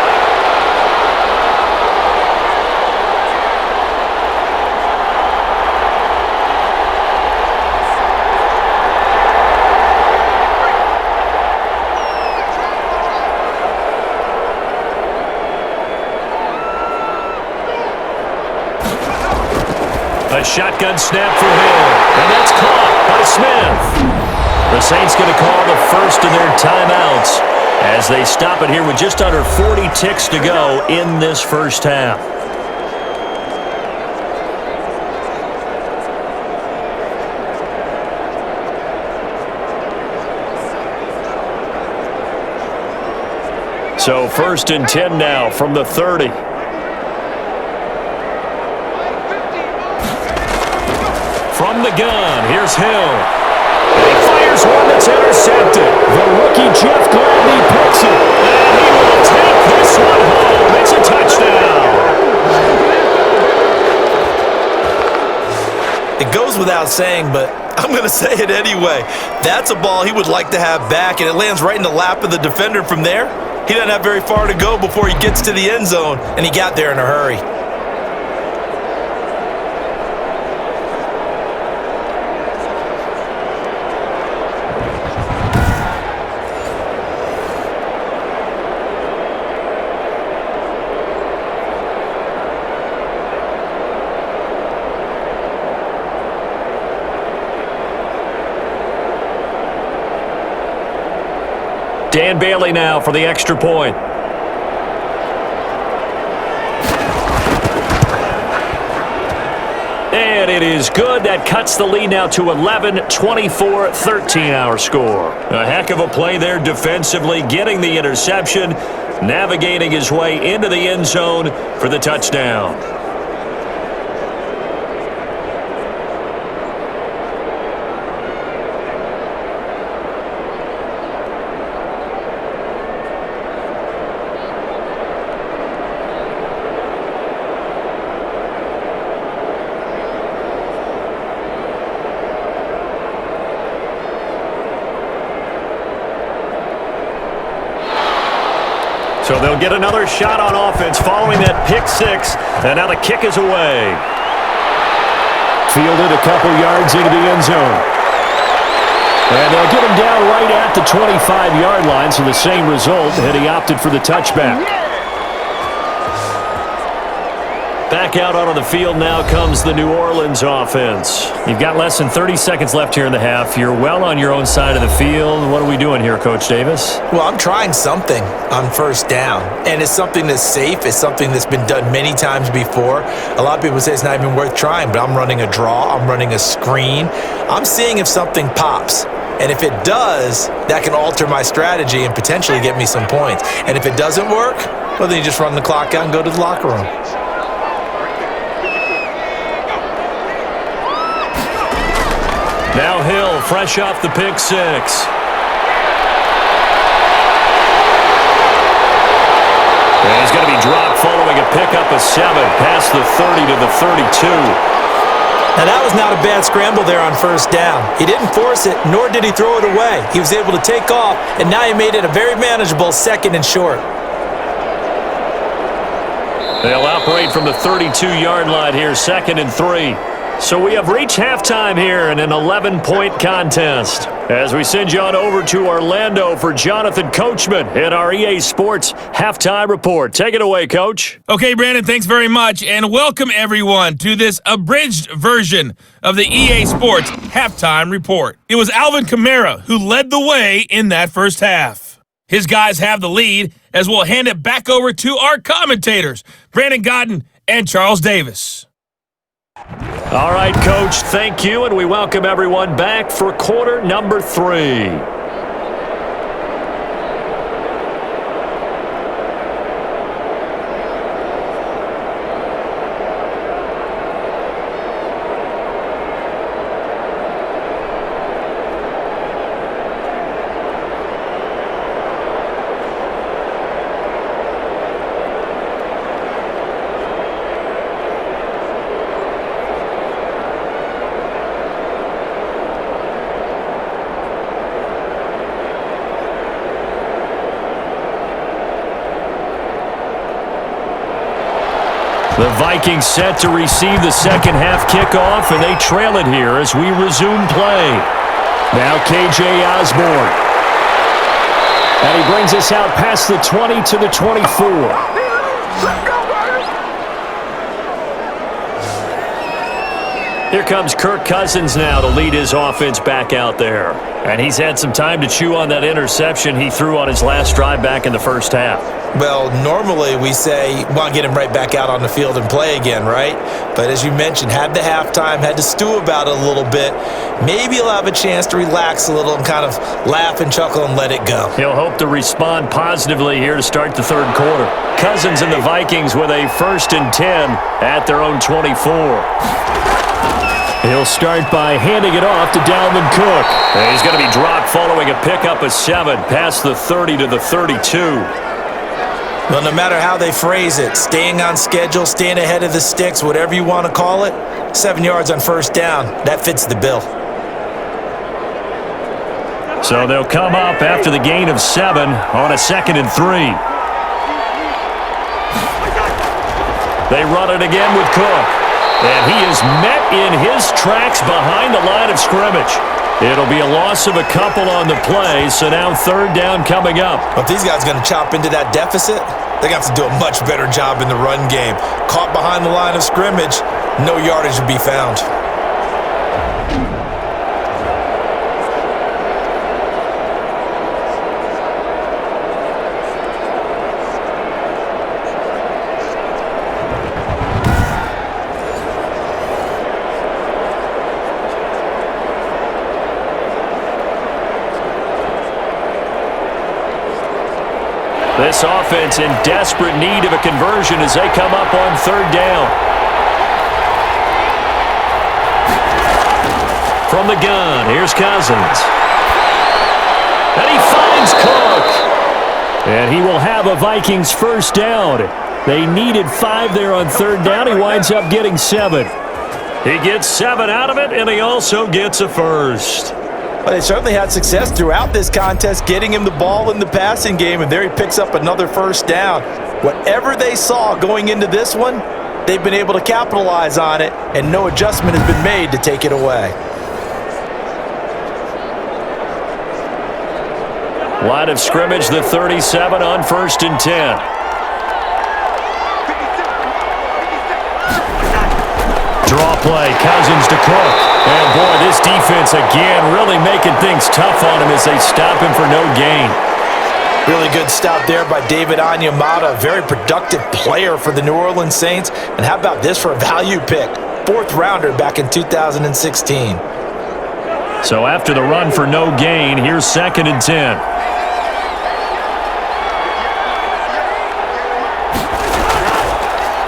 A shotgun snap for Hill, and that's caught by Smith. The Saints going to call the first of their timeouts as they stop it here with just under 40 ticks to go in this first half. So 1st and 10 now from the 30. From the gun, here's Hill. And he fires one that's intercepted. The rookie Jeff Gladney picks it. And he will take this one home. It's a touchdown. It goes without saying, but I'm going to say it anyway. That's a ball he would like to have back, and it lands right in the lap of the defender from there. He doesn't have very far to go before he gets to the end zone, and he got there in a hurry. Dan Bailey now for the extra point. And it is good. That cuts the lead now to 11, 24-13 our score. A heck of a play there defensively, getting the interception, navigating his way into the end zone for the touchdown. So they'll get another shot on offense following that pick six, and now the kick is away. Fielded a couple yards into the end zone. And they'll get him down right at the 25-yard line, so the same result, and he opted for the touchback. Back out onto the field now comes the New Orleans offense. You've got less than 30 seconds left here in the half. You're well on your own side of the field. What are we doing here, Coach Davis? Well, I'm trying something on first down, and it's something that's safe. It's something that's been done many times before. A lot of people say it's not even worth trying, but I'm running a draw. I'm running a screen. I'm seeing if something pops. And if it does, that can alter my strategy and potentially get me some points. And if it doesn't work, well, then you just run the clock out and go to the locker room. Now Hill, fresh off the pick six. And he's going to be dropped following a pickup of 7 past the 30 to the 32. Now, that was not a bad scramble there on first down. He didn't force it, nor did he throw it away. He was able to take off, and now he made it a very manageable second and short. They'll operate from the 32-yard line here, 2nd and 3. So we have reached halftime here in an 11-point contest. As we send you on over to Orlando for Jonathan Coachman in our EA Sports Halftime Report. Take it away, Coach. Okay, Brandon, thanks very much, and welcome everyone to this abridged version of the EA Sports Halftime Report. It was Alvin Kamara who led the way in that first half. His guys have the lead as we'll hand it back over to our commentators, Brandon Godden and Charles Davis. All right, Coach, thank you, and we welcome everyone back for quarter number 3. The Vikings set to receive the second half kickoff, and they trail it here as we resume play. Now KJ Osborne. And he brings us out past the 20 to the 24. Here comes Kirk Cousins now to lead his offense back out there. And he's had some time to chew on that interception he threw on his last drive back in the first half. Well, normally we say, want to get him right back out on the field and play again, right? But as you mentioned, had the halftime, had to stew about it a little bit. Maybe he'll have a chance to relax a little and kind of laugh and chuckle and let it go. He'll hope to respond positively here to start the third quarter. Cousins and the Vikings with a 1st and 10 at their own 24. He'll start by handing it off to Dalvin Cook. And he's going to be dropped following a pickup of 7 past the 30 to the 32. Well, no matter how they phrase it, staying on schedule, staying ahead of the sticks, whatever you want to call it, 7 yards on first down, that fits the bill. So they'll come up after the gain of 7 on a 2nd and 3. They run it again with Cook. And he is met in his tracks behind the line of scrimmage. It'll be a loss of a couple on the play, so now 3rd down coming up. If these guys are going to chop into that deficit, they're going to have to do a much better job in the run game. Caught behind the line of scrimmage, no yardage to be found. This offense in desperate need of a conversion as they come up on 3rd down. From the gun, here's Cousins. And he finds Cook. And he will have a Vikings 1st down. They needed 5 there on 3rd down. He winds up getting 7. He gets 7 out of it, and he also gets a 1st. Well, they certainly had success throughout this contest, getting him the ball in the passing game, and there he picks up another 1st down. Whatever they saw going into this one, they've been able to capitalize on it, and no adjustment has been made to take it away. Line of scrimmage, the 37 on 1st and 10. Draw play, Cousins to Cook. And boy, this defense again really making things tough on him as they stop him for no gain. Really good stop there by David Onyemata, a very productive player for the New Orleans Saints. And how about this for a value pick? 4th rounder back in 2016. So after the run for no gain, here's 2nd and 10.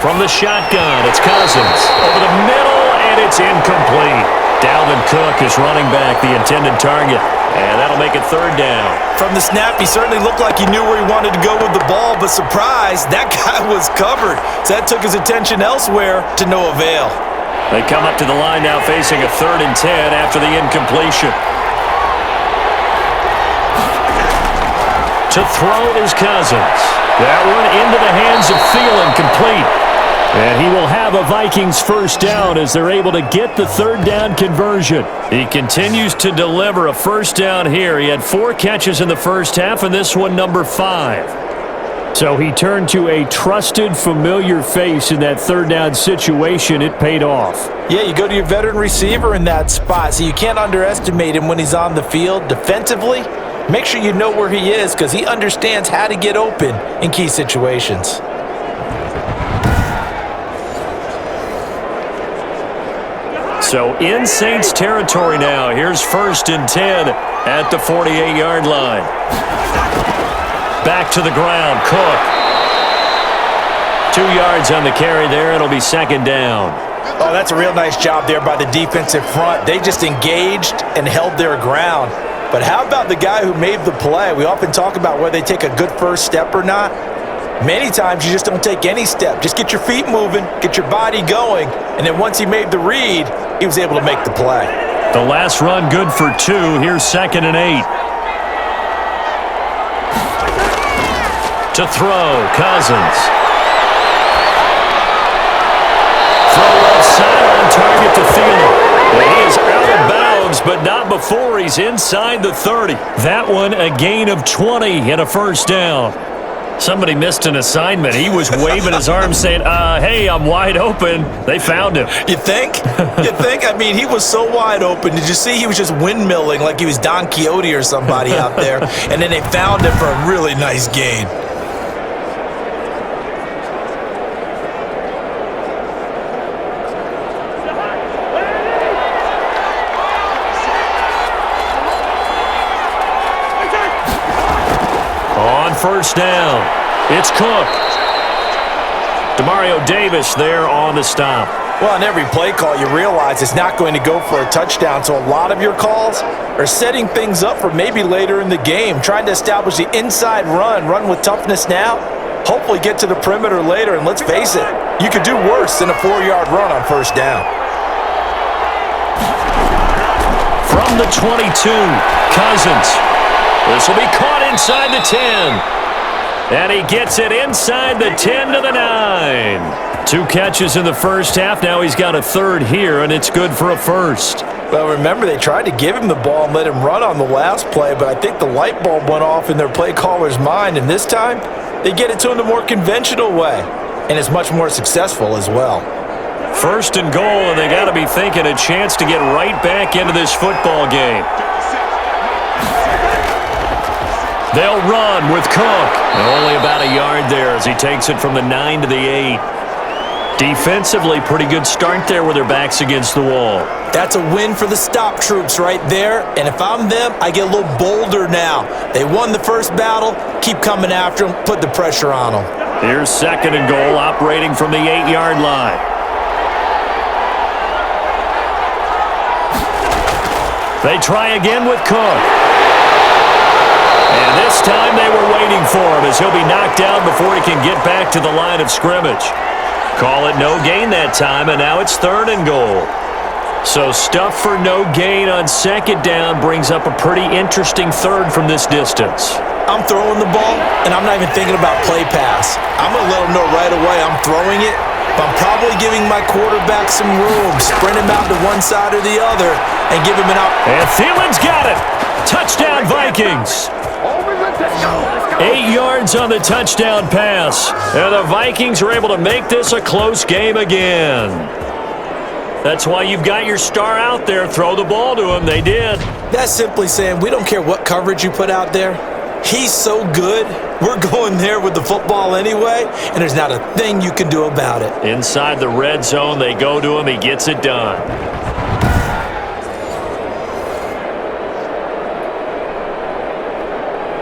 From the shotgun, it's Cousins. Over the middle, and it's incomplete. Dalvin Cook is running back the intended target, and that'll make it 3rd down. From the snap, he certainly looked like he knew where he wanted to go with the ball, but surprise, that guy was covered. So that took his attention elsewhere to no avail. They come up to the line now facing a 3rd and 10 after the incompletion. To throw is Cousins. That one into the hands of Thielen, complete. And he will have a Vikings 1st down as they're able to get the 3rd down conversion. He continues to deliver a 1st down here. He had 4 catches in the 1st half, and this one number 5. So he turned to a trusted, familiar face in that 3rd down situation. It paid off. Yeah, you go to your veteran receiver in that spot, so you can't underestimate him when he's on the field. Defensively, make sure you know where he is because he understands how to get open in key situations. So in Saints territory now. Here's 1st and 10 at the 48-yard line. Back to the ground, Cook. 2 yards on the carry there. It'll be 2nd down. Oh, that's a real nice job there by the defensive front. They just engaged and held their ground. But how about the guy who made the play? We often talk about whether they take a good first step or not. Many times you just don't take any step. Just get your feet moving, get your body going, and then once he made the read, he was able to make the play. The last run good for 2. Here's 2nd and 8. To throw, Cousins. Throw left side on target to Thielen. He is out of bounds, but not before he's inside the 30. That one a gain of 20 and a 1st down. Somebody missed an assignment. He was waving his arms saying, hey, I'm wide open. They found him. You think? You think? I mean, he was so wide open. Did you see he was just windmilling like he was Don Quixote or somebody out there? And then they found him for a really nice gain. On 1st down, it's Cook. Demario Davis there on the stop. Well, on every play call, you realize it's not going to go for a touchdown, so a lot of your calls are setting things up for maybe later in the game, trying to establish the inside run with toughness now, hopefully get to the perimeter later, and let's face it, you could do worse than a 4-yard run on 1st down. From from the 22. Cousins. This will be caught inside the 10. And he gets it inside the 10 to the 9. 2 catches in the first half. Now he's got a third here, and it's good for a first. Well, remember, they tried to give him the ball and let him run on the last play, but I think the light bulb went off in their play caller's mind, and this time they get it to him the more conventional way, and it's much more successful as well. First and goal, and they got to be thinking a chance to get right back into this football game. They'll run with Cook. Only about a yard there as he takes it from the 9 to the 8. Defensively, pretty good start there with their backs against the wall. That's a win for the stop troops right there, and if I'm them, I get a little bolder now. They won the first battle, keep coming after them, put the pressure on them. Here's second and goal, operating from the 8-yard line. They try again with Cook. And this time they were waiting for him as he'll be knocked down before he can get back to the line of scrimmage. Call it no gain that time, and now it's third and goal. So stuff for no gain on second down brings up a pretty interesting third from this distance. I'm throwing the ball, and I'm not even thinking about play pass. I'm going to let them know right away I'm throwing it, but I'm probably giving my quarterback some room, sprint him out to one side or the other, and give him an out. And Thielen's got it. Touchdown, Vikings. 8 yards on the touchdown pass. And the Vikings are able to make this a close game again. That's why you've got your star out there. Throw the ball to him. They did. That's simply saying we don't care what coverage you put out there. He's so good. We're going there with the football anyway, and there's not a thing you can do about it. Inside the red zone, they go to him. He gets it done.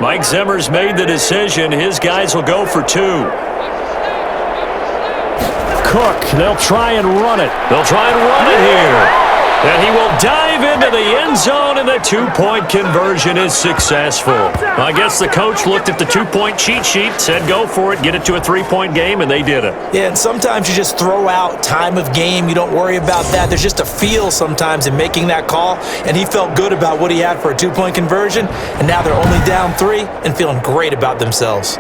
Mike Zimmer's made the decision. His guys will go for 2. Cook, they'll try and run it. They'll try and run it here. And he will dive into the end zone, and the 2-point conversion is successful. I guess the coach looked at the 2-point cheat sheet, said go for it, get it to a 3-point game, and they did it. Yeah, and sometimes you just throw out time of game. You don't worry about that. There's just a feel sometimes in making that call, and he felt good about what he had for a 2-point conversion, and now they're only down 3 and feeling great about themselves.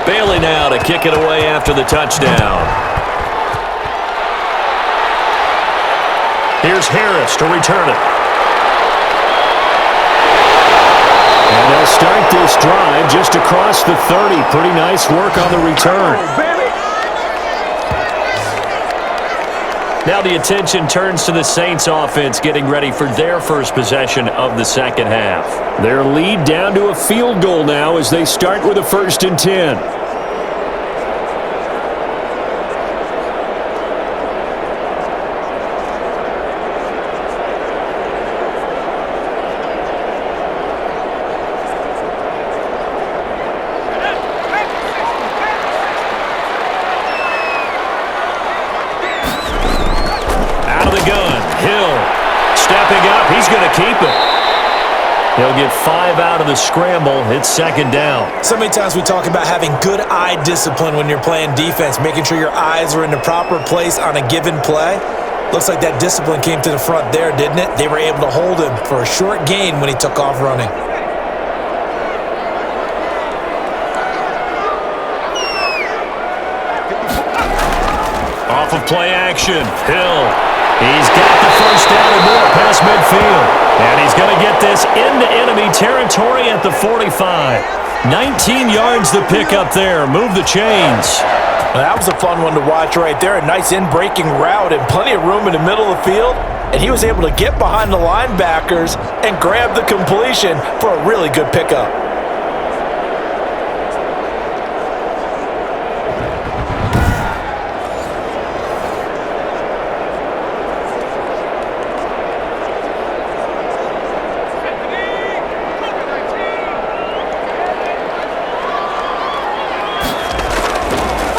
Bailey now to kick it away after the touchdown. Here's Harris to return it. And they'll start this drive just across the 30. Pretty nice work on the return. Now the attention turns to the Saints offense getting ready for their first possession of the second half. Their lead down to a field goal now as they start with a 1st and 10. He's going to keep it. He'll get 5 out of the scramble. It's second down. So many times we talk about having good eye discipline when you're playing defense, making sure your eyes are in the proper place on a given play. Looks like that discipline came to the front there, didn't it? They were able to hold him for a short gain when he took off running. Off of play action, Hill. He's got the first down and more past midfield. And he's going to get this into enemy territory at the 45. 19 yards the pick up there. Move the chains. Well, that was a fun one to watch right there. A nice in-breaking route and plenty of room in the middle of the field. And he was able to get behind the linebackers and grab the completion for a really good pickup.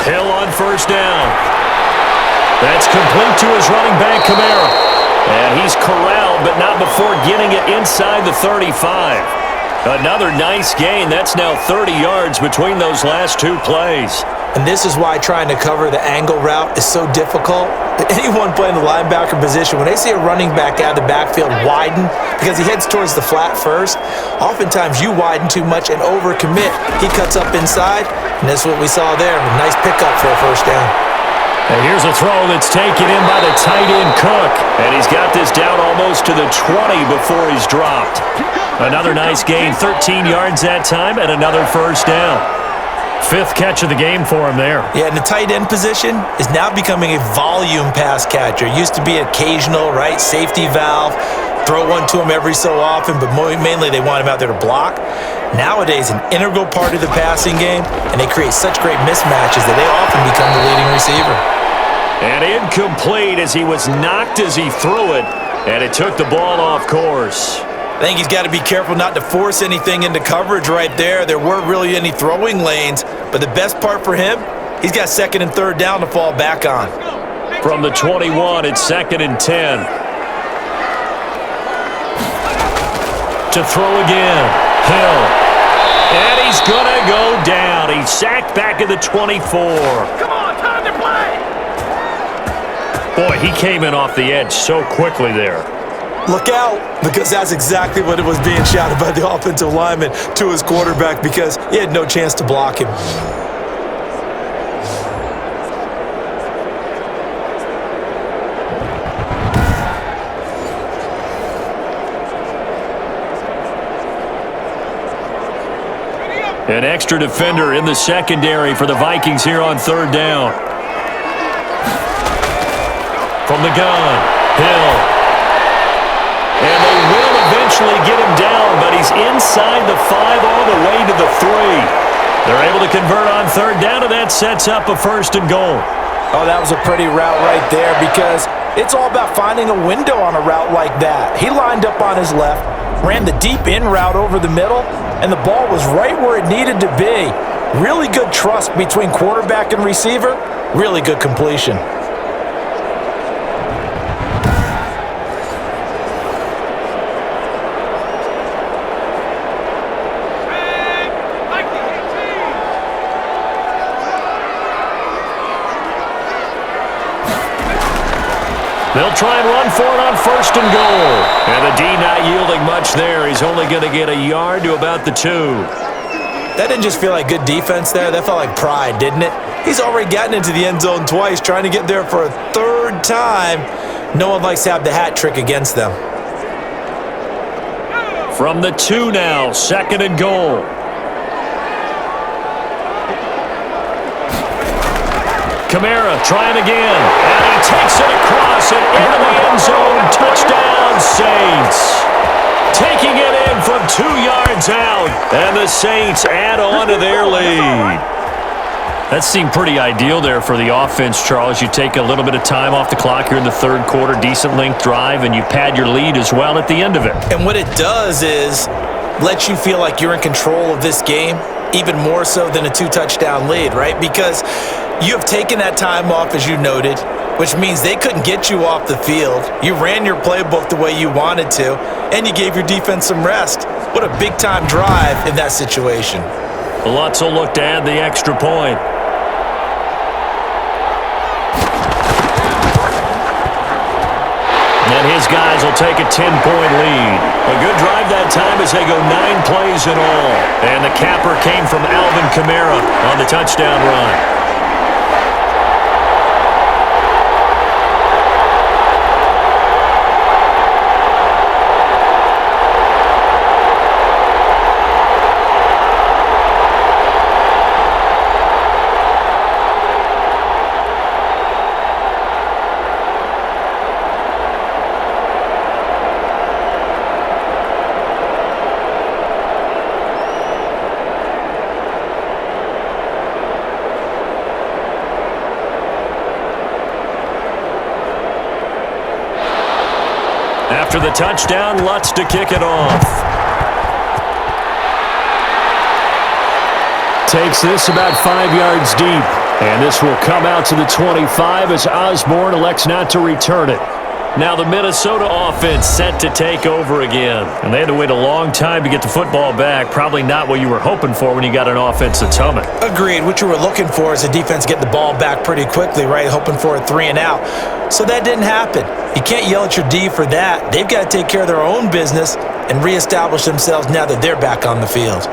Hill on first down. That's complete to his running back, Kamara. And he's corralled, but not before getting it inside the 35. Another nice gain. That's now 30 yards between those last two plays. And this is why trying to cover the angle route is so difficult. Anyone playing the linebacker position, when they see a running back out of the backfield widen because he heads towards the flat first, oftentimes you widen too much and overcommit. He cuts up inside, and that's what we saw there. A nice pickup for a first down. And here's a throw that's taken in by the tight end Cook. And he's got this down almost to the 20 before he's dropped. Another nice gain, 13 yards that time, and another first down. Fifth catch of the game for him there. Yeah, and the tight end position is now becoming a volume pass catcher. Used to be occasional, right, safety valve, throw one to him every so often, but mainly they want him out there to block. Nowadays, an integral part of the passing game, and they create such great mismatches that they often become the leading receiver. And incomplete as he was knocked as he threw it, and it took the ball off course. I think he's got to be careful not to force anything into coverage right there. There weren't really any throwing lanes, but the best part for him, he's got second and third down to fall back on. From the 21, it's 2nd and 10. To throw again, Hill. And he's going to go down. He's sacked back at the 24. Come on, time to play! Boy, he came in off the edge so quickly there. Look out, because that's exactly what it was being shouted by the offensive lineman to his quarterback because he had no chance to block him. An extra defender in the secondary for the Vikings here on third down. From the gun, Hill. And they will eventually get him down, but he's inside the 5 all the way to the 3. They're able to convert on third down, and that sets up a 1st and goal. Oh, that was a pretty route right there because it's all about finding a window on a route like that. He lined up on his left, ran the deep in route over the middle, and the ball was right where it needed to be. Really good trust between quarterback and receiver. Really good completion. They'll try and run for it on 1st and goal. And the D not yielding much there. He's only going to get a yard to about the 2. That didn't just feel like good defense there. That felt like pride, didn't it? He's already gotten into the end zone twice, trying to get there for a 3rd time. No one likes to have the hat trick against them. From the 2 now, 2nd and goal. Kamara trying again, and he takes it across and into the end zone. Touchdown, Saints. Taking it in from 2 yards out, and the Saints add on to their lead. That seemed pretty ideal there for the offense, Charles. You take a little bit of time off the clock here in the 3rd quarter, decent length drive, and you pad your lead as well at the end of it. And what it does is let you feel like you're in control of this game, even more so than a 2-touchdown lead, right? Because you have taken that time off, as you noted, which means they couldn't get you off the field. You ran your playbook the way you wanted to, and you gave your defense some rest. What a big-time drive in that situation. Lutz will look to add the extra point. And his guys will take a 10-point lead. A good drive that time as they go 9 plays in all. And the capper came from Alvin Kamara on the touchdown run. After the touchdown, Lutz to kick it off. Takes this about 5 yards deep. And this will come out to the 25 as Osborne elects not to return it. Now the Minnesota offense set to take over again. And they had to wait a long time to get the football back. Probably not what you were hoping for when you got an offense that's humming. Agreed. What you were looking for is a defense get the ball back pretty quickly, right? Hoping for a 3 and out. So that didn't happen. You can't yell at your D for that. They've got to take care of their own business and reestablish themselves now that they're back on the field.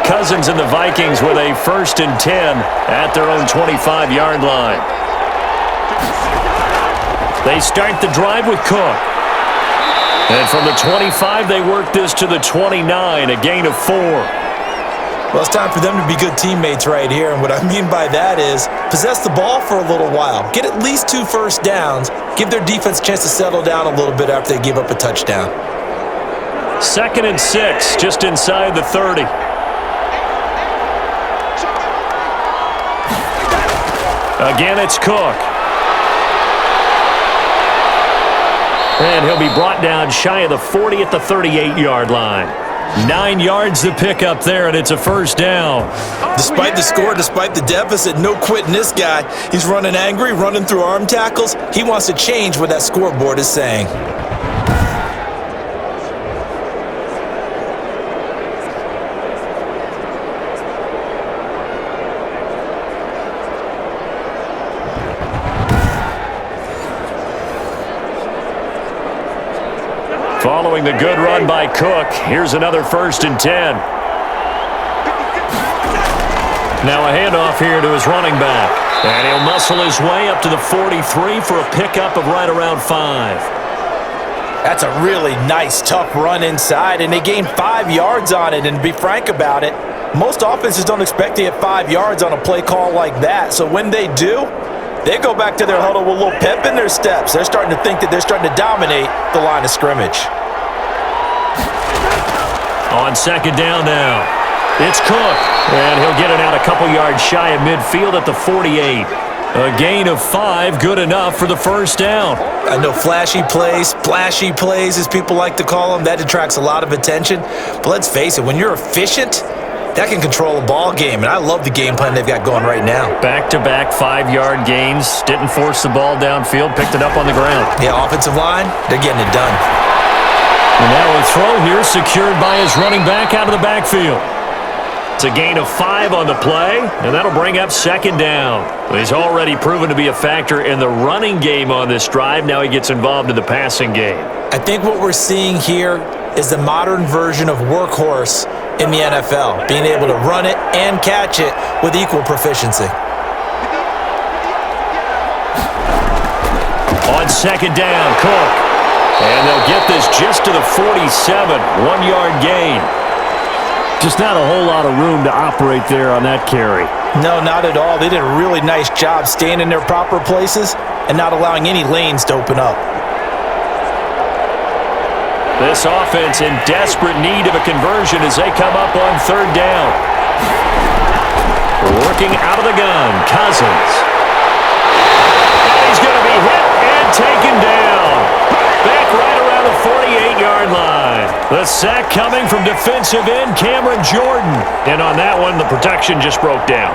Cousins and the Vikings with a 1st and 10 at their own 25-yard line. They start the drive with Cook. And from the 25, they work this to the 29, a gain of 4. Well, it's time for them to be good teammates right here. And what I mean by that is possess the ball for a little while. Get at least 2 first downs. Give their defense a chance to settle down a little bit after they give up a touchdown. 2nd and 6, just inside the 30. Again, it's Cook. And he'll be brought down shy of the 40 at the 38-yard line. 9 yards to pick up there, and it's a 1st down. Despite the score, despite the deficit, no quitting this guy. He's running angry, running through arm tackles. He wants to change what that scoreboard is saying. Following the good run by Cook, here's another 1st and 10. Now a handoff here to his running back. And he'll muscle his way up to the 43 for a pickup of right around 5. That's a really nice, tough run inside, and they gained 5 yards on it. And to be frank about it, most offenses don't expect to get 5 yards on a play call like that. So when they do, they go back to their huddle with a little pep in their steps. They're starting to think that they're starting to dominate the line of scrimmage. On 2nd down now, it's Cook. And he'll get it out a couple yards shy of midfield at the 48. A gain of 5, good enough for the 1st down. I know flashy plays, splashy plays, as people like to call them, that attracts a lot of attention. But let's face it, when you're efficient, that can control a ball game, and I love the game plan they've got going right now. Back-to-back 5-yard gains. Didn't force the ball downfield. Picked it up on the ground. Yeah, offensive line, they're getting it done. And now a throw here secured by his running back out of the backfield. It's a gain of 5 on the play, and that'll bring up 2nd down. He's already proven to be a factor in the running game on this drive. Now he gets involved in the passing game. I think what we're seeing here is the modern version of workhorse in the NFL, being able to run it and catch it with equal proficiency. On 2nd down, Cook. And they'll get this just to the 47, 1-yard gain. Just not a whole lot of room to operate there on that carry. No, not at all. They did a really nice job staying in their proper places and not allowing any lanes to open up. This offense in desperate need of a conversion as they come up on 3rd down. Working out of the gun, Cousins. He's going to be hit and taken down. Back right around the 48-yard line. The sack coming from defensive end Cameron Jordan. And on that one, the protection just broke down.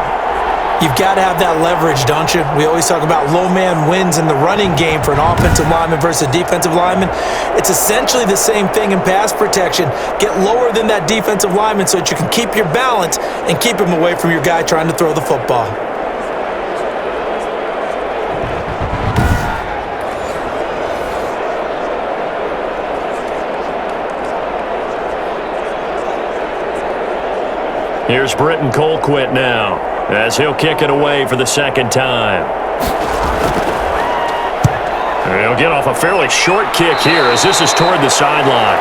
You've got to have that leverage, don't you? We always talk about low man wins in the running game for an offensive lineman versus a defensive lineman. It's essentially the same thing in pass protection. Get lower than that defensive lineman so that you can keep your balance and keep him away from your guy trying to throw the football. Here's Britton Colquitt now, as he'll kick it away for the 2nd time. And he'll get off a fairly short kick here as this is toward the sideline.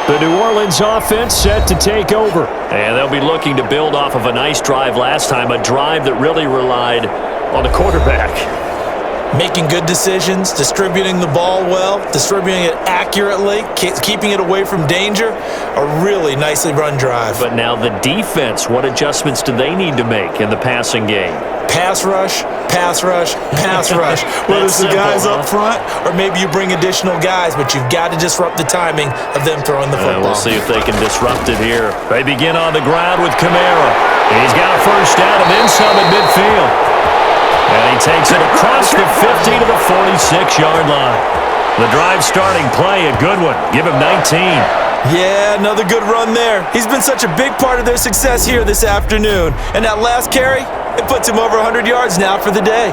The New Orleans offense set to take over. And they'll be looking to build off of a nice drive last time, a drive that really relied on the quarterback. Making good decisions, distributing the ball well, distributing it accurately, keeping it away from danger. A really nicely run drive. But now the defense, what adjustments do they need to make in the passing game? Pass rush, pass rush, pass rush. Whether it's the guys up front or maybe you bring additional guys, but you've got to disrupt the timing of them throwing the football. We'll see if they can disrupt it here. They begin on the ground with Kamara. He's got a first down and then some at midfield. And he takes it across the 50 to the 46-yard line. The drive starting play, a good one. Give him 19. Yeah, another good run there. He's been such a big part of their success here this afternoon. And that last carry, it puts him over 100 yards now for the day.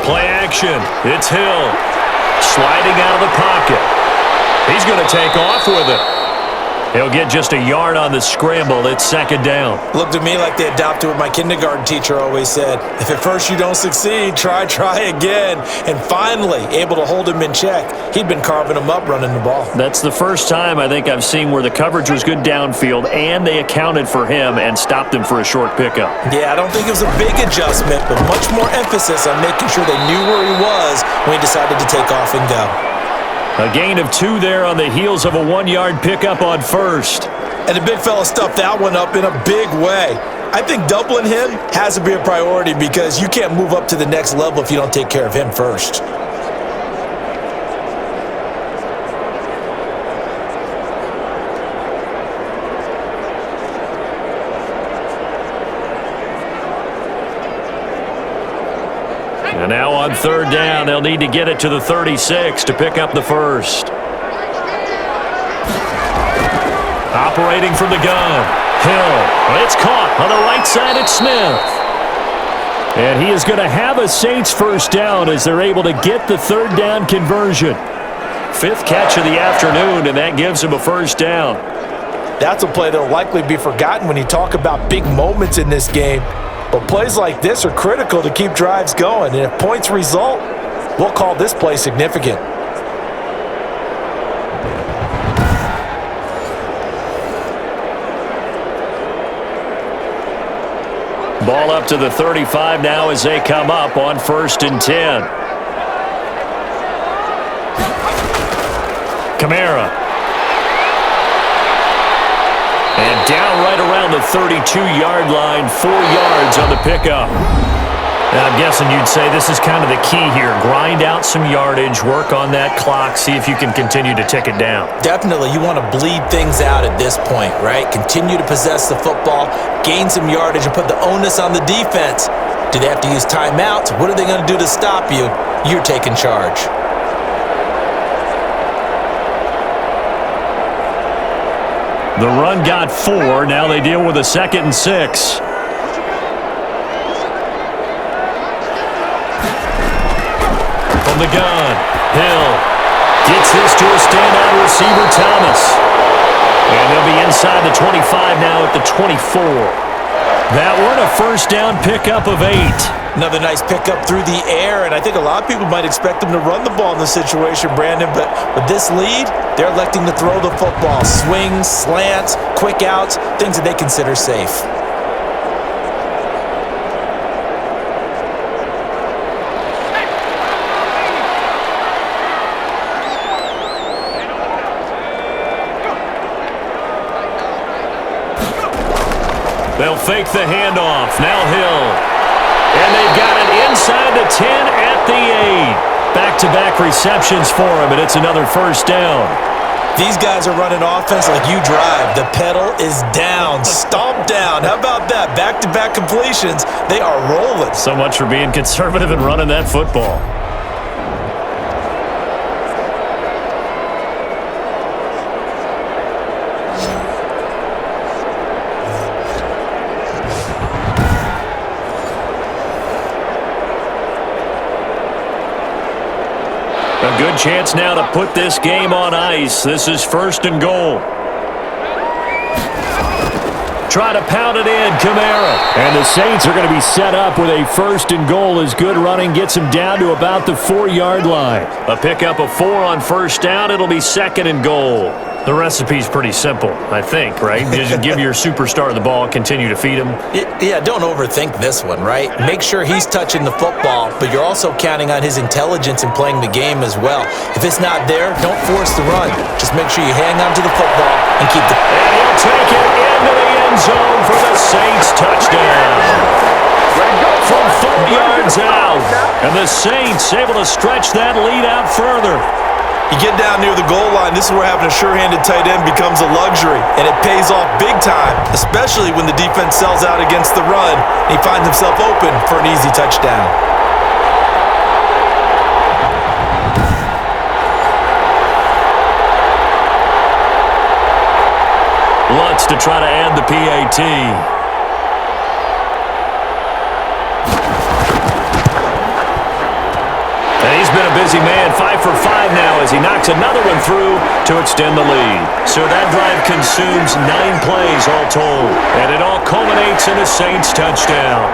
Play action. It's Hill. Sliding out of the pocket. He's going to take off with it. He'll get just a yard on the scramble. It's second down. Looked to me like they adopted what my kindergarten teacher always said. If at first you don't succeed, try again. And finally, able to hold him in check. He'd been carving him up running the ball. That's the first time I think I've seen where the coverage was good downfield and they accounted for him and stopped him for a short pickup. Yeah, I don't think it was a big adjustment, but much more emphasis on making sure they knew where he was when he decided to take off and go. A gain of 2 there on the heels of a 1-yard pickup on first. And the big fella stuffed that one up in a big way. I think doubling him has to be a priority because you can't move up to the next level if you don't take care of him first. And now on third down, they'll need to get it to the 36 to pick up the first. Operating from the gun. Hill. It's caught on the right side at Smith. And he is going to have a Saints first down as they're able to get the third down conversion. 5th catch of the afternoon, and that gives him a first down. That's a play that will likely be forgotten when you talk about big moments in this game. But plays like this are critical to keep drives going. And if points result, we'll call this play significant. Ball up to the 35 now as they come up on 1st and 10. Kamara. And down right around the 32-yard line, 4 yards on the pickup. Now, I'm guessing you'd say this is kind of the key here. Grind out some yardage, work on that clock, see if you can continue to tick it down. Definitely, you want to bleed things out at this point, right? Continue to possess the football, gain some yardage, and put the onus on the defense. Do they have to use timeouts? What are they going to do to stop you? You're taking charge. The run got 4. Now they deal with a 2nd and 6. From the gun, Hill gets this to a standout receiver, Thomas. And they'll be inside the 25 now at the 24. That one, a first down pickup of 8. Another nice pickup through the air, and I think a lot of people might expect them to run the ball in this situation, Brandon, but with this lead, they're electing to throw the football. Swings, slants, quick outs, things that they consider safe. They'll fake the handoff. Now Hill. And they've got it inside the 10 at the 8. Back-to-back receptions for him, and it's another first down. These guys are running offense like you drive. The pedal is down, stomp down. How about that? Back-to-back completions. They are rolling. So much for being conservative and running that football. A good chance now to put this game on ice. This is 1st and goal. Try to pound it in, Kamara. And the Saints are going to be set up with a 1st and goal as good running gets them down to about the 4-yard line. A pickup of 4 on 1st down. It'll be 2nd and goal. The recipe's pretty simple, I think, right? Just give your superstar the ball, continue to feed him. Yeah, don't overthink this one, right? Make sure he's touching the football, but you're also counting on his intelligence in playing the game as well. If it's not there, don't force the run. Just make sure you hang on to the football and keep the... And he'll take it into the end zone for the Saints touchdown. From 4 yards out. And the Saints able to stretch that lead out further. You get down near the goal line, this is where having a sure-handed tight end becomes a luxury, and it pays off big time, especially when the defense sells out against the run, and he finds himself open for an easy touchdown. Lutz to try to add the PAT. And he's been a busy man, 5 for 5 now as he knocks another one through to extend the lead. So that drive consumes 9 plays all told. And it all culminates in a Saints touchdown.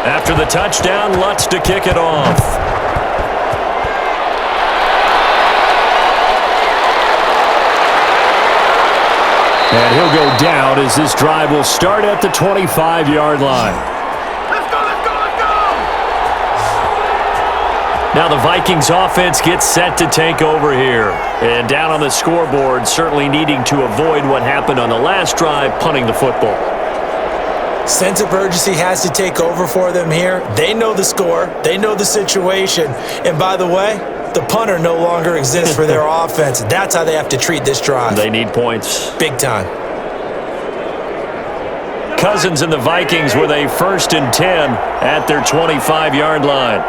After the touchdown, Lutz to kick it off. And he'll go down as this drive will start at the 25-yard line. Let's go, let's go, let's go! Now the Vikings offense gets set to take over here. And down on the scoreboard, certainly needing to avoid what happened on the last drive, punting the football. Sense of urgency has to take over for them here. They know the score. They know the situation. And by the way, the punter no longer exists for their offense. That's how they have to treat this drive. They need points. Big time. Cousins and the Vikings with a 1st and 10 at their 25-yard line.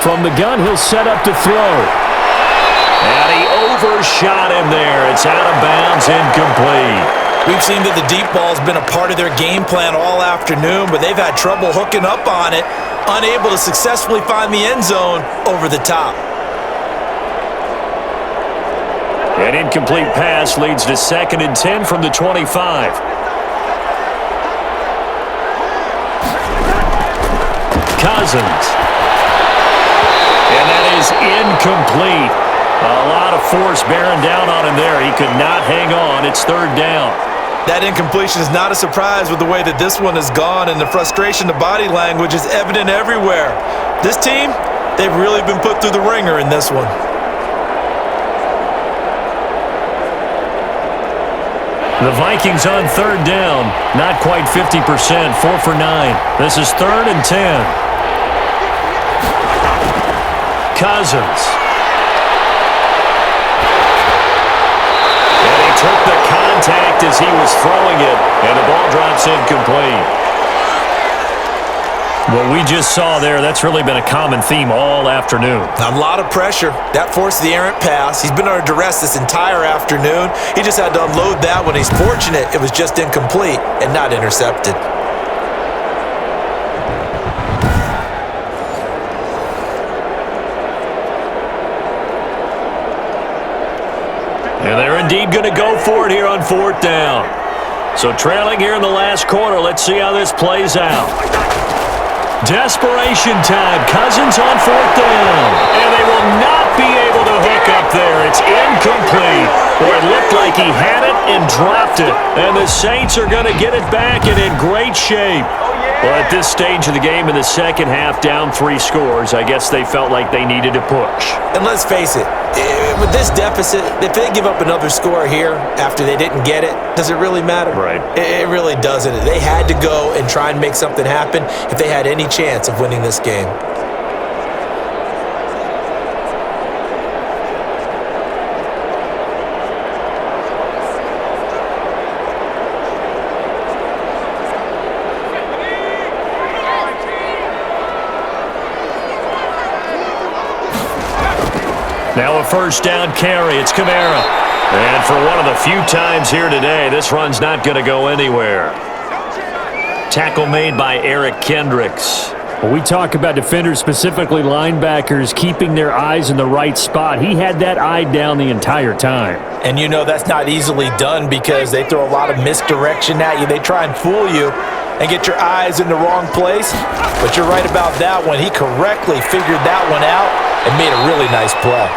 From the gun, he'll set up to throw. And he overshot him there. It's out of bounds, incomplete. We've seen that the deep ball's been a part of their game plan all afternoon, but they've had trouble hooking up on it, unable to successfully find the end zone over the top. An incomplete pass leads to 2nd and 10 from the 25. Cousins. And that is incomplete. A lot of force bearing down on him there. He could not hang on. It's 3rd down. That incompletion is not a surprise with the way that this one has gone, and the frustration, the body language is evident everywhere. This team, they've really been put through the ringer in this one. The Vikings on 3rd down. Not quite 50%, 4 for 9. This is 3rd and 10. Cousins. Took the contact as he was throwing it, and the ball drops incomplete. What we just saw there, that's really been a common theme all afternoon. A lot of pressure. That forced the errant pass. He's been under duress this entire afternoon. He just had to unload that one. He's fortunate it was just incomplete and not intercepted. And they're indeed going to go for it here on 4th down. So trailing here in the last quarter, let's see how this plays out. Desperation time. Cousins on 4th down. And they will not be able to hook up there. It's incomplete. Boy, it looked like he had it and dropped it. And the Saints are going to get it back and in great shape. Well, at this stage of the game in the second half, down 3 scores, I guess they felt like they needed to push. And let's face it, with this deficit, if they give up another score here after they didn't get it, does it really matter? Right. It really doesn't. They had to go and try and make something happen if they had any chance of winning this game. Now a first down carry. It's Kamara. And for one of the few times here today, this run's not going to go anywhere. Tackle made by Eric Kendricks. When we talk about defenders, specifically linebackers, keeping their eyes in the right spot, he had that eye down the entire time. And you know that's not easily done because they throw a lot of misdirection at you. They try and fool you and get your eyes in the wrong place. But you're right about that one. He correctly figured that one out and made a really nice play.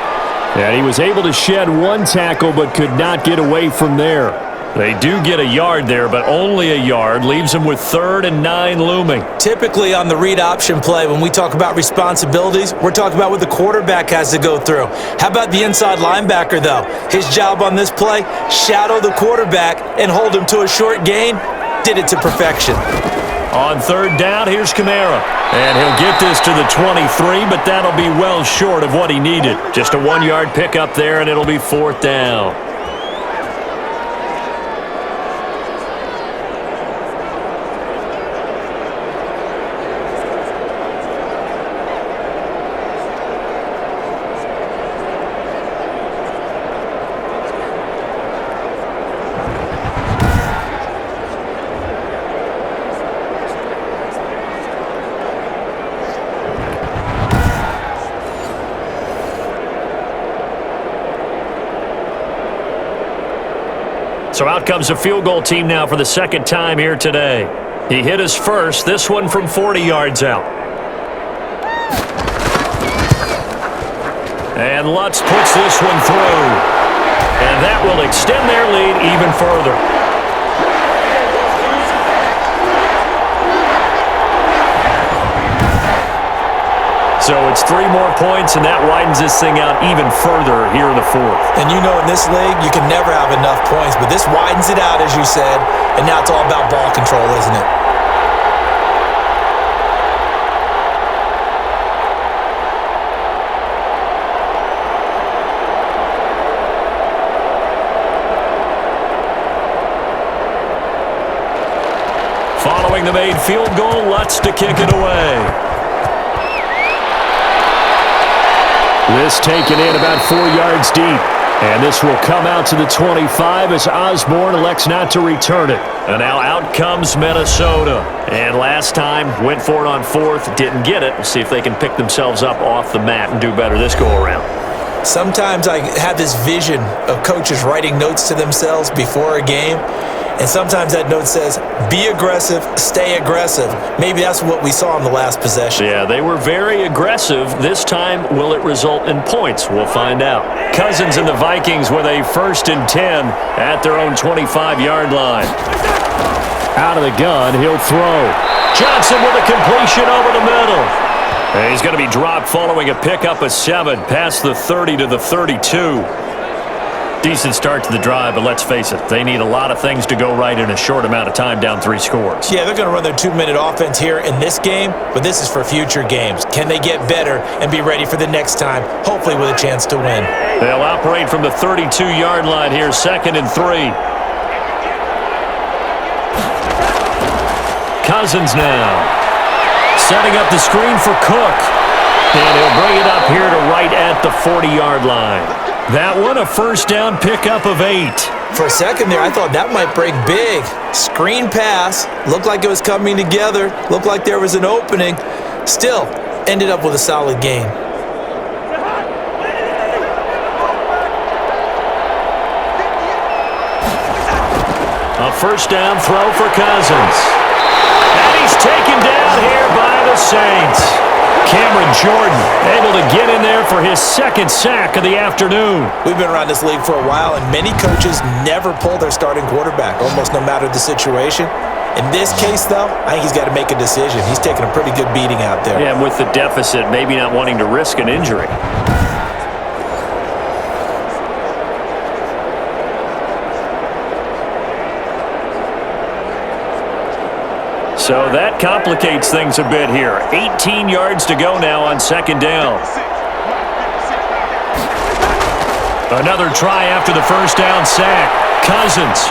And he was able to shed one tackle but could not get away from there. They do get a yard there, but only a yard. Leaves them with 3rd and 9 looming. Typically on the read option play, when we talk about responsibilities, we're talking about what the quarterback has to go through. How about the inside linebacker, though? His job on this play, shadow the quarterback and hold him to a short gain. Did it to perfection. On 3rd down, here's Kamara. And he'll get this to the 23, but that'll be well short of what he needed. Just a 1-yard pickup there, and it'll be 4th down. So out comes a field goal team now for the 2nd time here today. He hit his first, this one from 40 yards out. And Lutz puts this one through. And that will extend their lead even further. So it's 3 more points, and that widens this thing out even further here in the 4th. And you know in this league, you can never have enough points, but this widens it out, as you said, and now it's all about ball control, isn't it? Following the made field goal, Lutz to kick it away. This taken in about 4 yards deep. And this will come out to the 25 as Osborne elects not to return it. And now out comes Minnesota. And last time, went for it on 4th, didn't get it. We'll see if they can pick themselves up off the mat and do better this go-around. Sometimes I have this vision of coaches writing notes to themselves before a game. And sometimes that note says, be aggressive, stay aggressive. Maybe that's what we saw in the last possession. Yeah, they were very aggressive. This time, will it result in points? We'll find out. Cousins and the Vikings with a 1st and 10 at their own 25-yard line. Out of the gun, he'll throw. Johnson with a completion over the middle. And he's going to be dropped following a pickup of 7 past the 30 to the 32. Decent start to the drive, but let's face it, they need a lot of things to go right in a short amount of time, down 3 scores. Yeah, they're going to run their 2-minute offense here in this game, but this is for future games. Can they get better and be ready for the next time, hopefully with a chance to win? They'll operate from the 32-yard line here, 2nd and 3. Cousins now. Setting up the screen for Cook. And he'll bring it up here to right at the 40-yard line. That one, a 1st down pickup of 8. For a second there, I thought that might break big. Screen pass, looked like it was coming together, looked like there was an opening. Still, ended up with a solid game. A 1st down throw for Cousins. And he's taken down here by the Saints. Cameron Jordan able to get in there for his 2nd sack of the afternoon. We've been around this league for a while, and many coaches never pull their starting quarterback, almost no matter the situation. In this case, though, I think he's got to make a decision. He's taking a pretty good beating out there. Yeah, and with the deficit, maybe not wanting to risk an injury. So that complicates things a bit here. 18 yards to go now on 2nd down. Another try after the 1st down sack. Cousins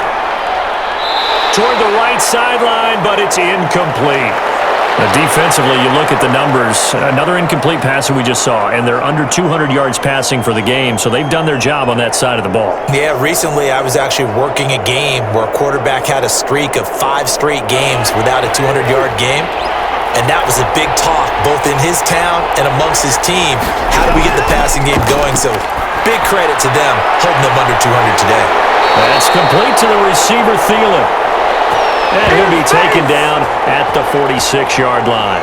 toward the right sideline, but it's incomplete. Defensively, you look at the numbers. Another incomplete pass that we just saw, and they're under 200 yards passing for the game, so they've done their job on that side of the ball. Yeah, recently I was actually working a game where a quarterback had a streak of 5 straight games without a 200-yard game, and that was a big talk both in his town and amongst his team. How do we get the passing game going? So big credit to them holding them under 200 today. That's complete to the receiver, Thielen. And he'll be taken down at the 46-yard line.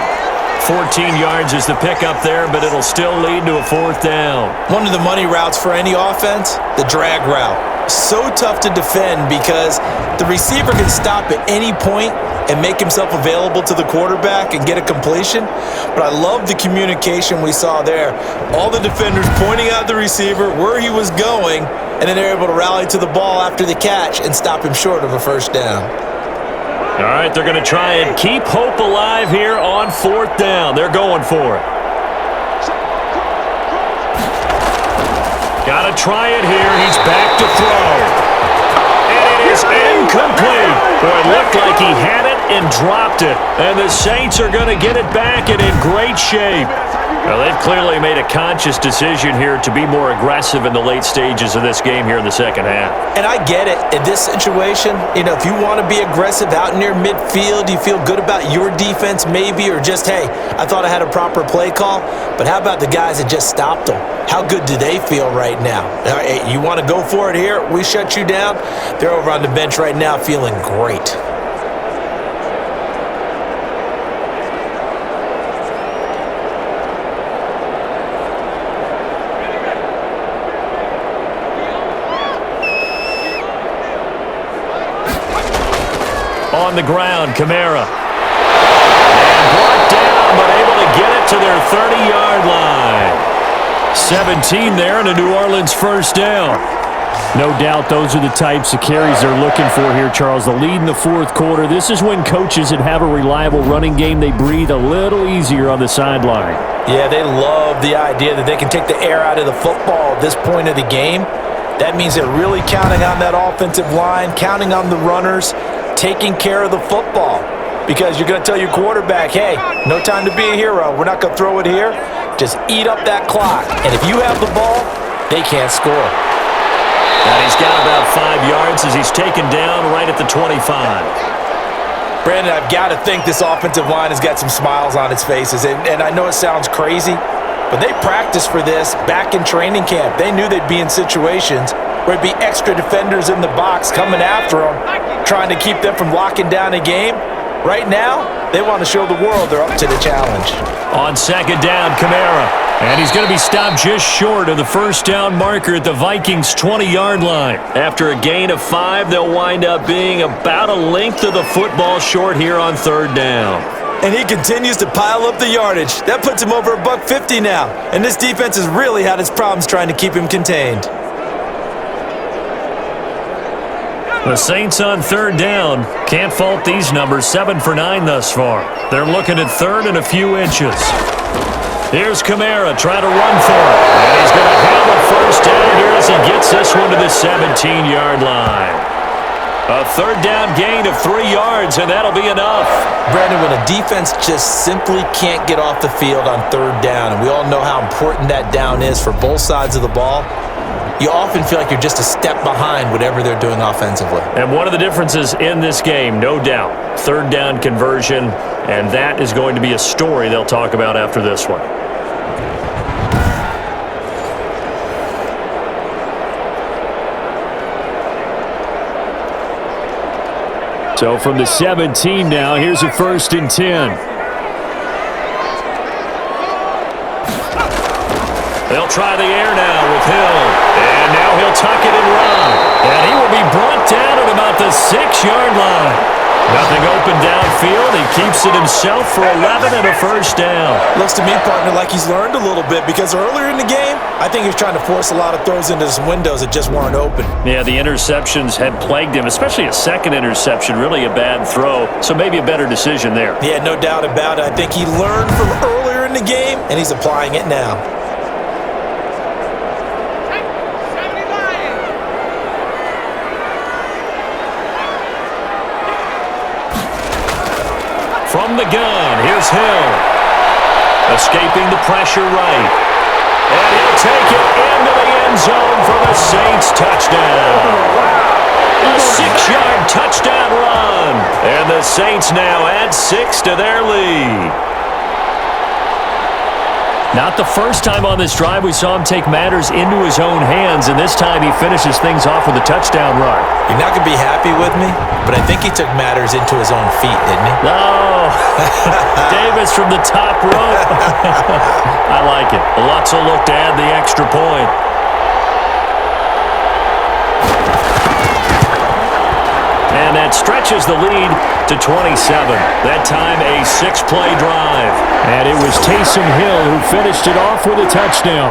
14 yards is the pickup there, but it'll still lead to a 4th down. One of the money routes for any offense, the drag route. So tough to defend because the receiver can stop at any point and make himself available to the quarterback and get a completion. But I love the communication we saw there. All the defenders pointing out the receiver, where he was going, and then they're able to rally to the ball after the catch and stop him short of a 1st down. All right, they're going to try and keep hope alive here on 4th down. They're going for it. Got to try it here. He's back to throw. And it is incomplete. Boy, it looked like he had it and dropped it. And the Saints are going to get it back and in great shape. Well, they've clearly made a conscious decision here to be more aggressive in the late stages of this game here in the 2nd half. And I get it. In this situation, if you want to be aggressive out near midfield, you feel good about your defense maybe, or just, hey, I thought I had a proper play call. But how about the guys that just stopped them? How good do they feel right now? Hey, you want to go for it here? We shut you down? They're over on the bench right now feeling great. On the ground, Kamara. And brought down, but able to get it to their 30-yard line. 17 there and a New Orleans 1st down. No doubt those are the types of carries they're looking for here, Charles. The lead in the 4th quarter. This is when coaches that have a reliable running game, they breathe a little easier on the sideline. Yeah, they love the idea that they can take the air out of the football at this point of the game. That means they're really counting on that offensive line, counting on the runners, taking care of the football, because you're going to tell your quarterback, hey, no time to be a hero. We're not going to throw it here. Just eat up that clock. And if you have the ball, they can't score. And he's got about 5 yards as he's taken down right at the 25. Brandon, I've got to think this offensive line has got some smiles on its faces. And I know it sounds crazy, but they practiced for this back in training camp. They knew they'd be in situations where it'd be extra defenders in the box coming after them, trying to keep them from locking down a game. Right now, they want to show the world they're up to the challenge. On 2nd down, Kamara. And he's going to be stopped just short of the 1st down marker at the Vikings' 20-yard line. After a gain of 5, they'll wind up being about a length of the football short here on 3rd down. And he continues to pile up the yardage. That puts him over $150 now. And this defense has really had its problems trying to keep him contained. The Saints on 3rd down. Can't fault these numbers. 7 for 9 thus far. They're looking at 3rd and a few inches. Here's Kamara trying to run for it. And he's going to have a 1st down here as he gets this one to the 17-yard line. A 3rd down gain of 3 yards, and that'll be enough. Brandon, when a defense just simply can't get off the field on 3rd down, and we all know how important that down is for both sides of the ball, you often feel like you're just a step behind whatever they're doing offensively. And one of the differences in this game, no doubt, 3rd down conversion, and that is going to be a story they'll talk about after this one. So from the 17 now, here's a 1st and 10. They'll try the air now with Hill. And now he'll tuck it and run. And he will be brought down at about the 6-yard line. Nothing open downfield. He keeps it himself for 11 and a 1st down. Looks to me, partner, like he's learned a little bit, because earlier in the game, I think he was trying to force a lot of throws into some windows that just weren't open. Yeah, the interceptions had plagued him, especially a second interception, really a bad throw. So maybe a better decision there. Yeah, no doubt about it. I think he learned from earlier in the game, and he's applying it now. From the gun, here's Hill. Escaping the pressure right. And he'll take it into the end zone for the Saints touchdown. A 6-yard touchdown run. And the Saints now add 6 to their lead. Not the first time on this drive we saw him take matters into his own hands, and this time he finishes things off with a touchdown run. You're not going to be happy with me, but I think he took matters into his own feet, didn't he? No. Davis from the top rope. I like it. Lutz will look to add the extra point. And that stretches the lead to 27. That time a 6-play drive. And it was Taysom Hill who finished it off with a touchdown.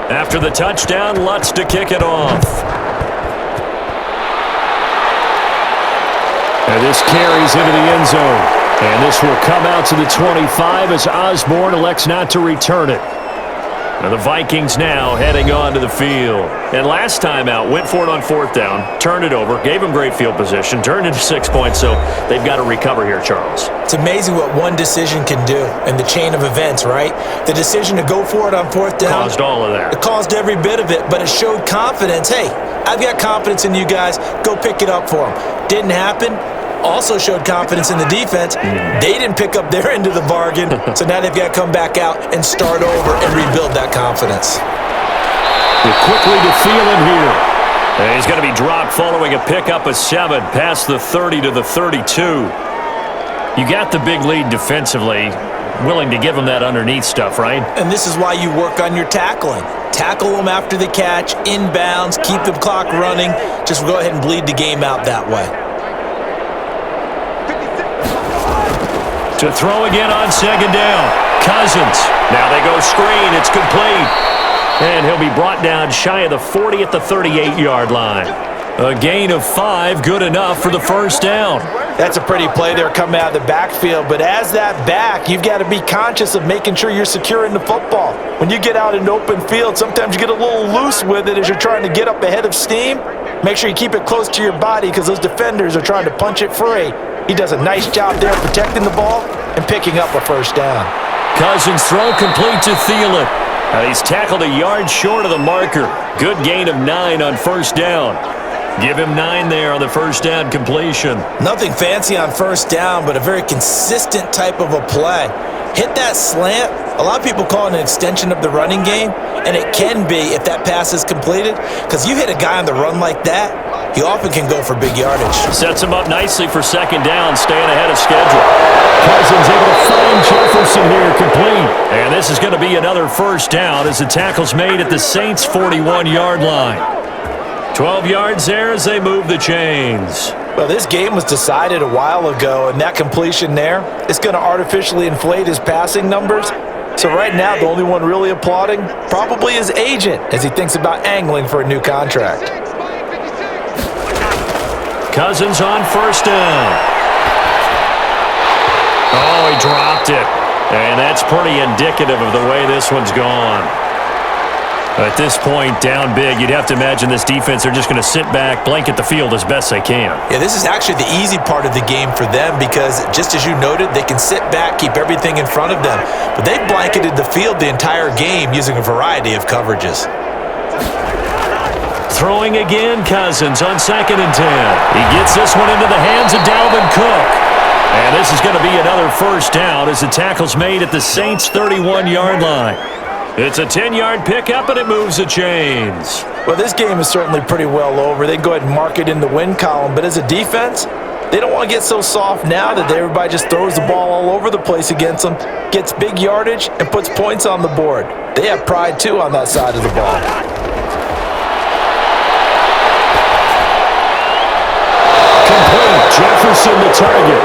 After the touchdown, Lutz to kick it off. And this carries into the end zone. And this will come out to the 25 as Osborne elects not to return it. And the Vikings now heading on to the field. And last time out, went for it on 4th down, turned it over, gave them great field position, turned into 6 points, so they've got to recover here, Charles. It's amazing what one decision can do in the chain of events, right? The decision to go for it on 4th down. Caused all of that. It caused every bit of it, but it showed confidence. Hey, I've got confidence in you guys. Go pick it up for them. Didn't happen. Also showed confidence in the defense. They didn't pick up their end of the bargain, so now they've got to come back out and start over and rebuild that confidence. They're quickly to Thielen here. And he's going to be dropped following a pickup of 7 past the 30 to the 32. You got the big lead defensively, willing to give them that underneath stuff, right? And this is why you work on your tackling. Tackle them after the catch, inbounds, keep the clock running. Just go ahead and bleed the game out that way. To throw again on 2nd down. Cousins. Now they go screen. It's complete. And he'll be brought down shy of the 40 at the 38-yard line. A gain of 5, good enough for the 1st down. That's a pretty play there coming out of the backfield, but as that back, you've got to be conscious of making sure you're securing the football. When you get out in open field, sometimes you get a little loose with it as you're trying to get up ahead of steam. Make sure you keep it close to your body because those defenders are trying to punch it free. He does a nice job there protecting the ball and picking up a 1st down. Cousins throw complete to Thielen. And he's tackled a yard short of the marker. Good gain of 9 on 1st down. Give him 9 there on the 1st down completion. Nothing fancy on 1st down, but a very consistent type of a play. Hit that slant. A lot of people call it an extension of the running game, and it can be if that pass is completed, because you hit a guy on the run like that, he often can go for big yardage. Sets him up nicely for 2nd down, staying ahead of schedule. Cousins able to find Jefferson here, complete. And this is going to be another 1st down as the tackle's made at the Saints' 41-yard line. 12 yards there as they move the chains. Well, this game was decided a while ago, and that completion there is going to artificially inflate his passing numbers. So right now, the only one really applauding probably his agent as he thinks about angling for a new contract. Cousins on 1st down. Oh, he dropped it. And that's pretty indicative of the way this one's gone. At this point, down big, you'd have to imagine this defense, they're just going to sit back, blanket the field as best they can. Yeah, this is actually the easy part of the game for them because, just as you noted, they can sit back, keep everything in front of them. But they've blanketed the field the entire game using a variety of coverages. Throwing again, Cousins on 2nd and 10. He gets this one into the hands of Dalvin Cook. And this is going to be another 1st down as the tackle's made at the Saints' 31-yard line. It's a 10-yard pickup, and it moves the chains. Well, this game is certainly pretty well over. They can go ahead and mark it in the win column. But as a defense, they don't want to get so soft now that everybody just throws the ball all over the place against them, gets big yardage, and puts points on the board. They have pride, too, on that side of the ball. Complete. Jefferson the target.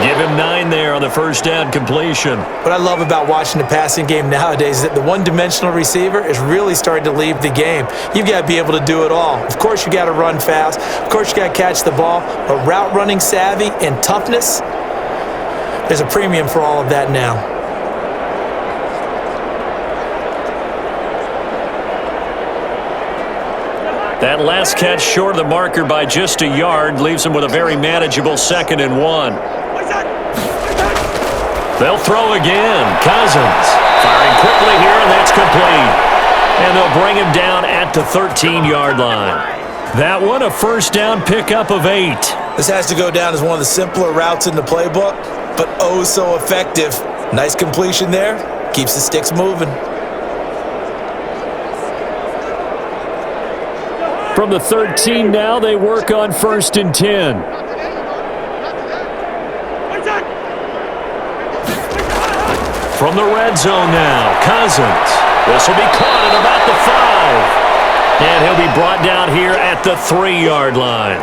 Give him 9 there on the first down completion. What I love about watching the passing game nowadays is that the one-dimensional receiver is really starting to leave the game. You've got to be able to do it all. Of course, you got to run fast. Of course, you got to catch the ball. But route running savvy and toughness, there's a premium for all of that now. That last catch short of the marker by just a yard leaves him with a very manageable 2nd and 1. They'll throw again. Cousins firing quickly here, and that's complete. And they'll bring him down at the 13-yard line. That one, a first down pickup of 8. This has to go down as one of the simpler routes in the playbook, but oh so effective. Nice completion there. Keeps the sticks moving. From the 13 now, they work on 1st and 10. From the red zone now, Cousins. This will be caught at about the 5. And he'll be brought down here at the 3-yard line.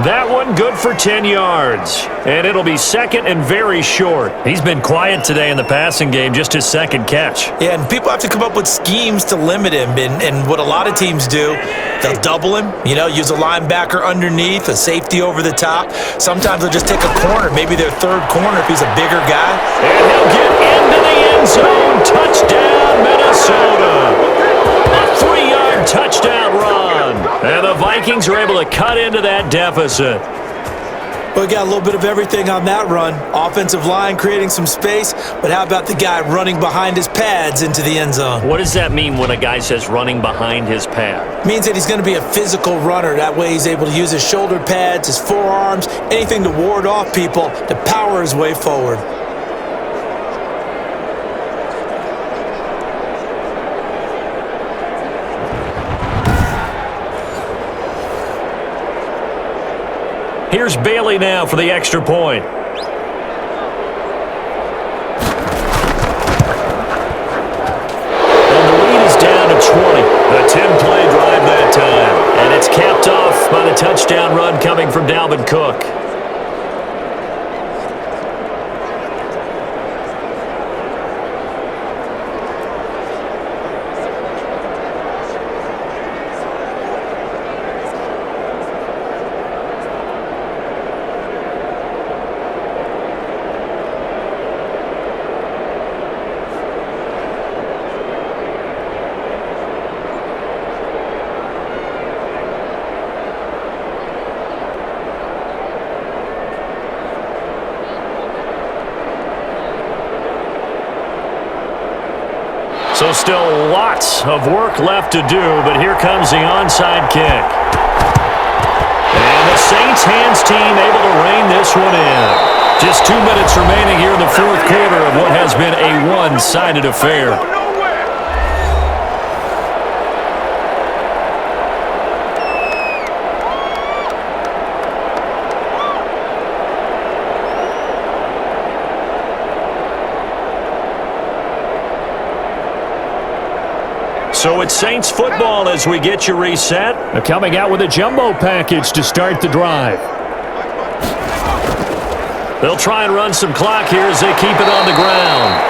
That one good for 10 yards. And it'll be 2nd and very short. He's been quiet today in the passing game, just his 2nd catch. Yeah, and people have to come up with schemes to limit him. And what a lot of teams do, they'll double him, use a linebacker underneath, a safety over the top. Sometimes they'll just take a corner, maybe their 3rd corner if he's a bigger guy. And he'll get into the end zone. Touchdown, Minnesota. A 3-yard touchdown run. And the Vikings are able to cut into that deficit. Well, we got a little bit of everything on that run. Offensive line creating some space, but how about the guy running behind his pads into the end zone? What does that mean when a guy says running behind his pad? Means that he's going to be a physical runner. That way he's able to use his shoulder pads, his forearms, anything to ward off people to power his way forward. Here's Bailey now for the extra point. And the lead is down to 20. A 10-play drive that time. And it's capped off by the touchdown run coming from Dalvin Cook. So still lots of work left to do, but here comes the onside kick. And the Saints hands team able to rein this one in. Just 2 minutes remaining here in the 4th quarter of what has been a one-sided affair. So it's Saints football as we get you reset. They're coming out with a jumbo package to start the drive. They'll try and run some clock here as they keep it on the ground.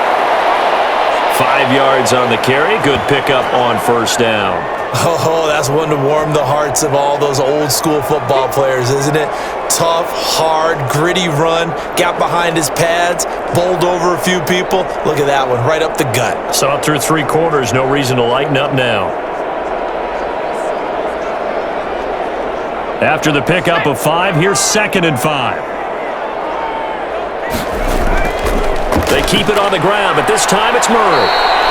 5 yards on the carry. Good pickup on first down. Oh, that's one to warm the hearts of all those old school football players, isn't it? Tough, hard, gritty run, got behind his pads, bowled over a few people. Look at that one, right up the gut. Saw it through 3 quarters, no reason to lighten up now. After the pickup of 5, here's 2nd and 5. They keep it on the ground, but this time it's Murray.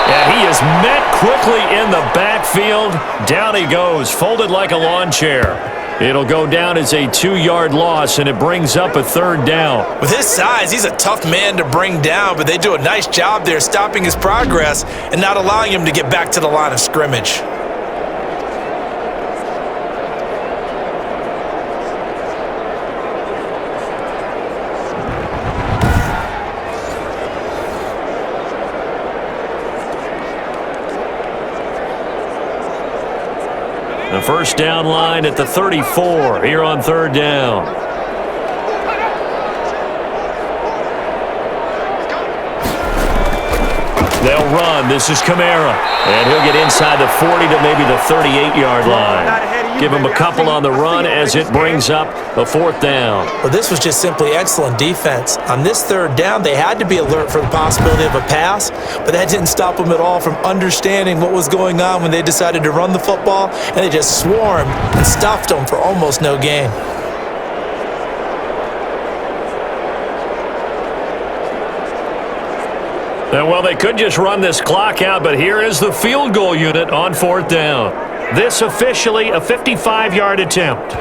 And he is met quickly in the backfield. Down he goes, folded like a lawn chair. It'll go down as a 2-yard loss, and it brings up a 3rd down. With his size, he's a tough man to bring down, but they do a nice job there stopping his progress and not allowing him to get back to the line of scrimmage. The first down line at the 34 here on 3rd down. They'll run. This is Kamara. And he'll get inside the 40 to maybe the 38-yard line. Give him a couple on the run as it brings up a 4th down. Well, this was just simply excellent defense. On this 3rd down, they had to be alert for the possibility of a pass, but that didn't stop them at all from understanding what was going on when they decided to run the football, and they just swarmed and stuffed them for almost no gain. Well, they could just run this clock out, but here is the field goal unit on 4th down. This officially a 55-yard attempt.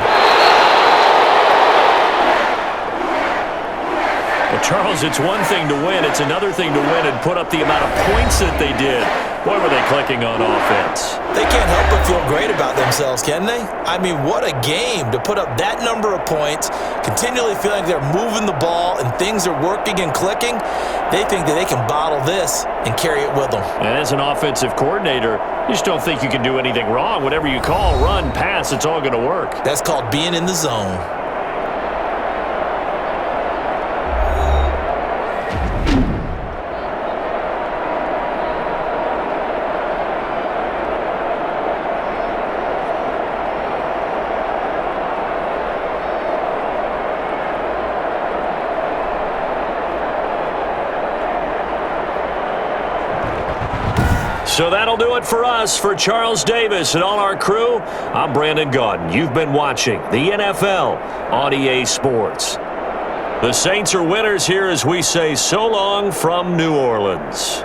Well, Charles, it's one thing to win. It's another thing to win and put up the amount of points that they did. Boy, were they clicking on offense. They can't help but feel great about themselves, can they? I mean, what a game to put up that number of points, continually feeling they're moving the ball and things are working and clicking. They think that they can bottle this and carry it with them. And as an offensive coordinator, you just don't think you can do anything wrong. Whatever you call, run, pass, it's all going to work. That's called being in the zone. So that'll do it for us. For Charles Davis and all our crew, I'm Brandon Gaudin. You've been watching the NFL on EA Sports. The Saints are winners here as we say so long from New Orleans.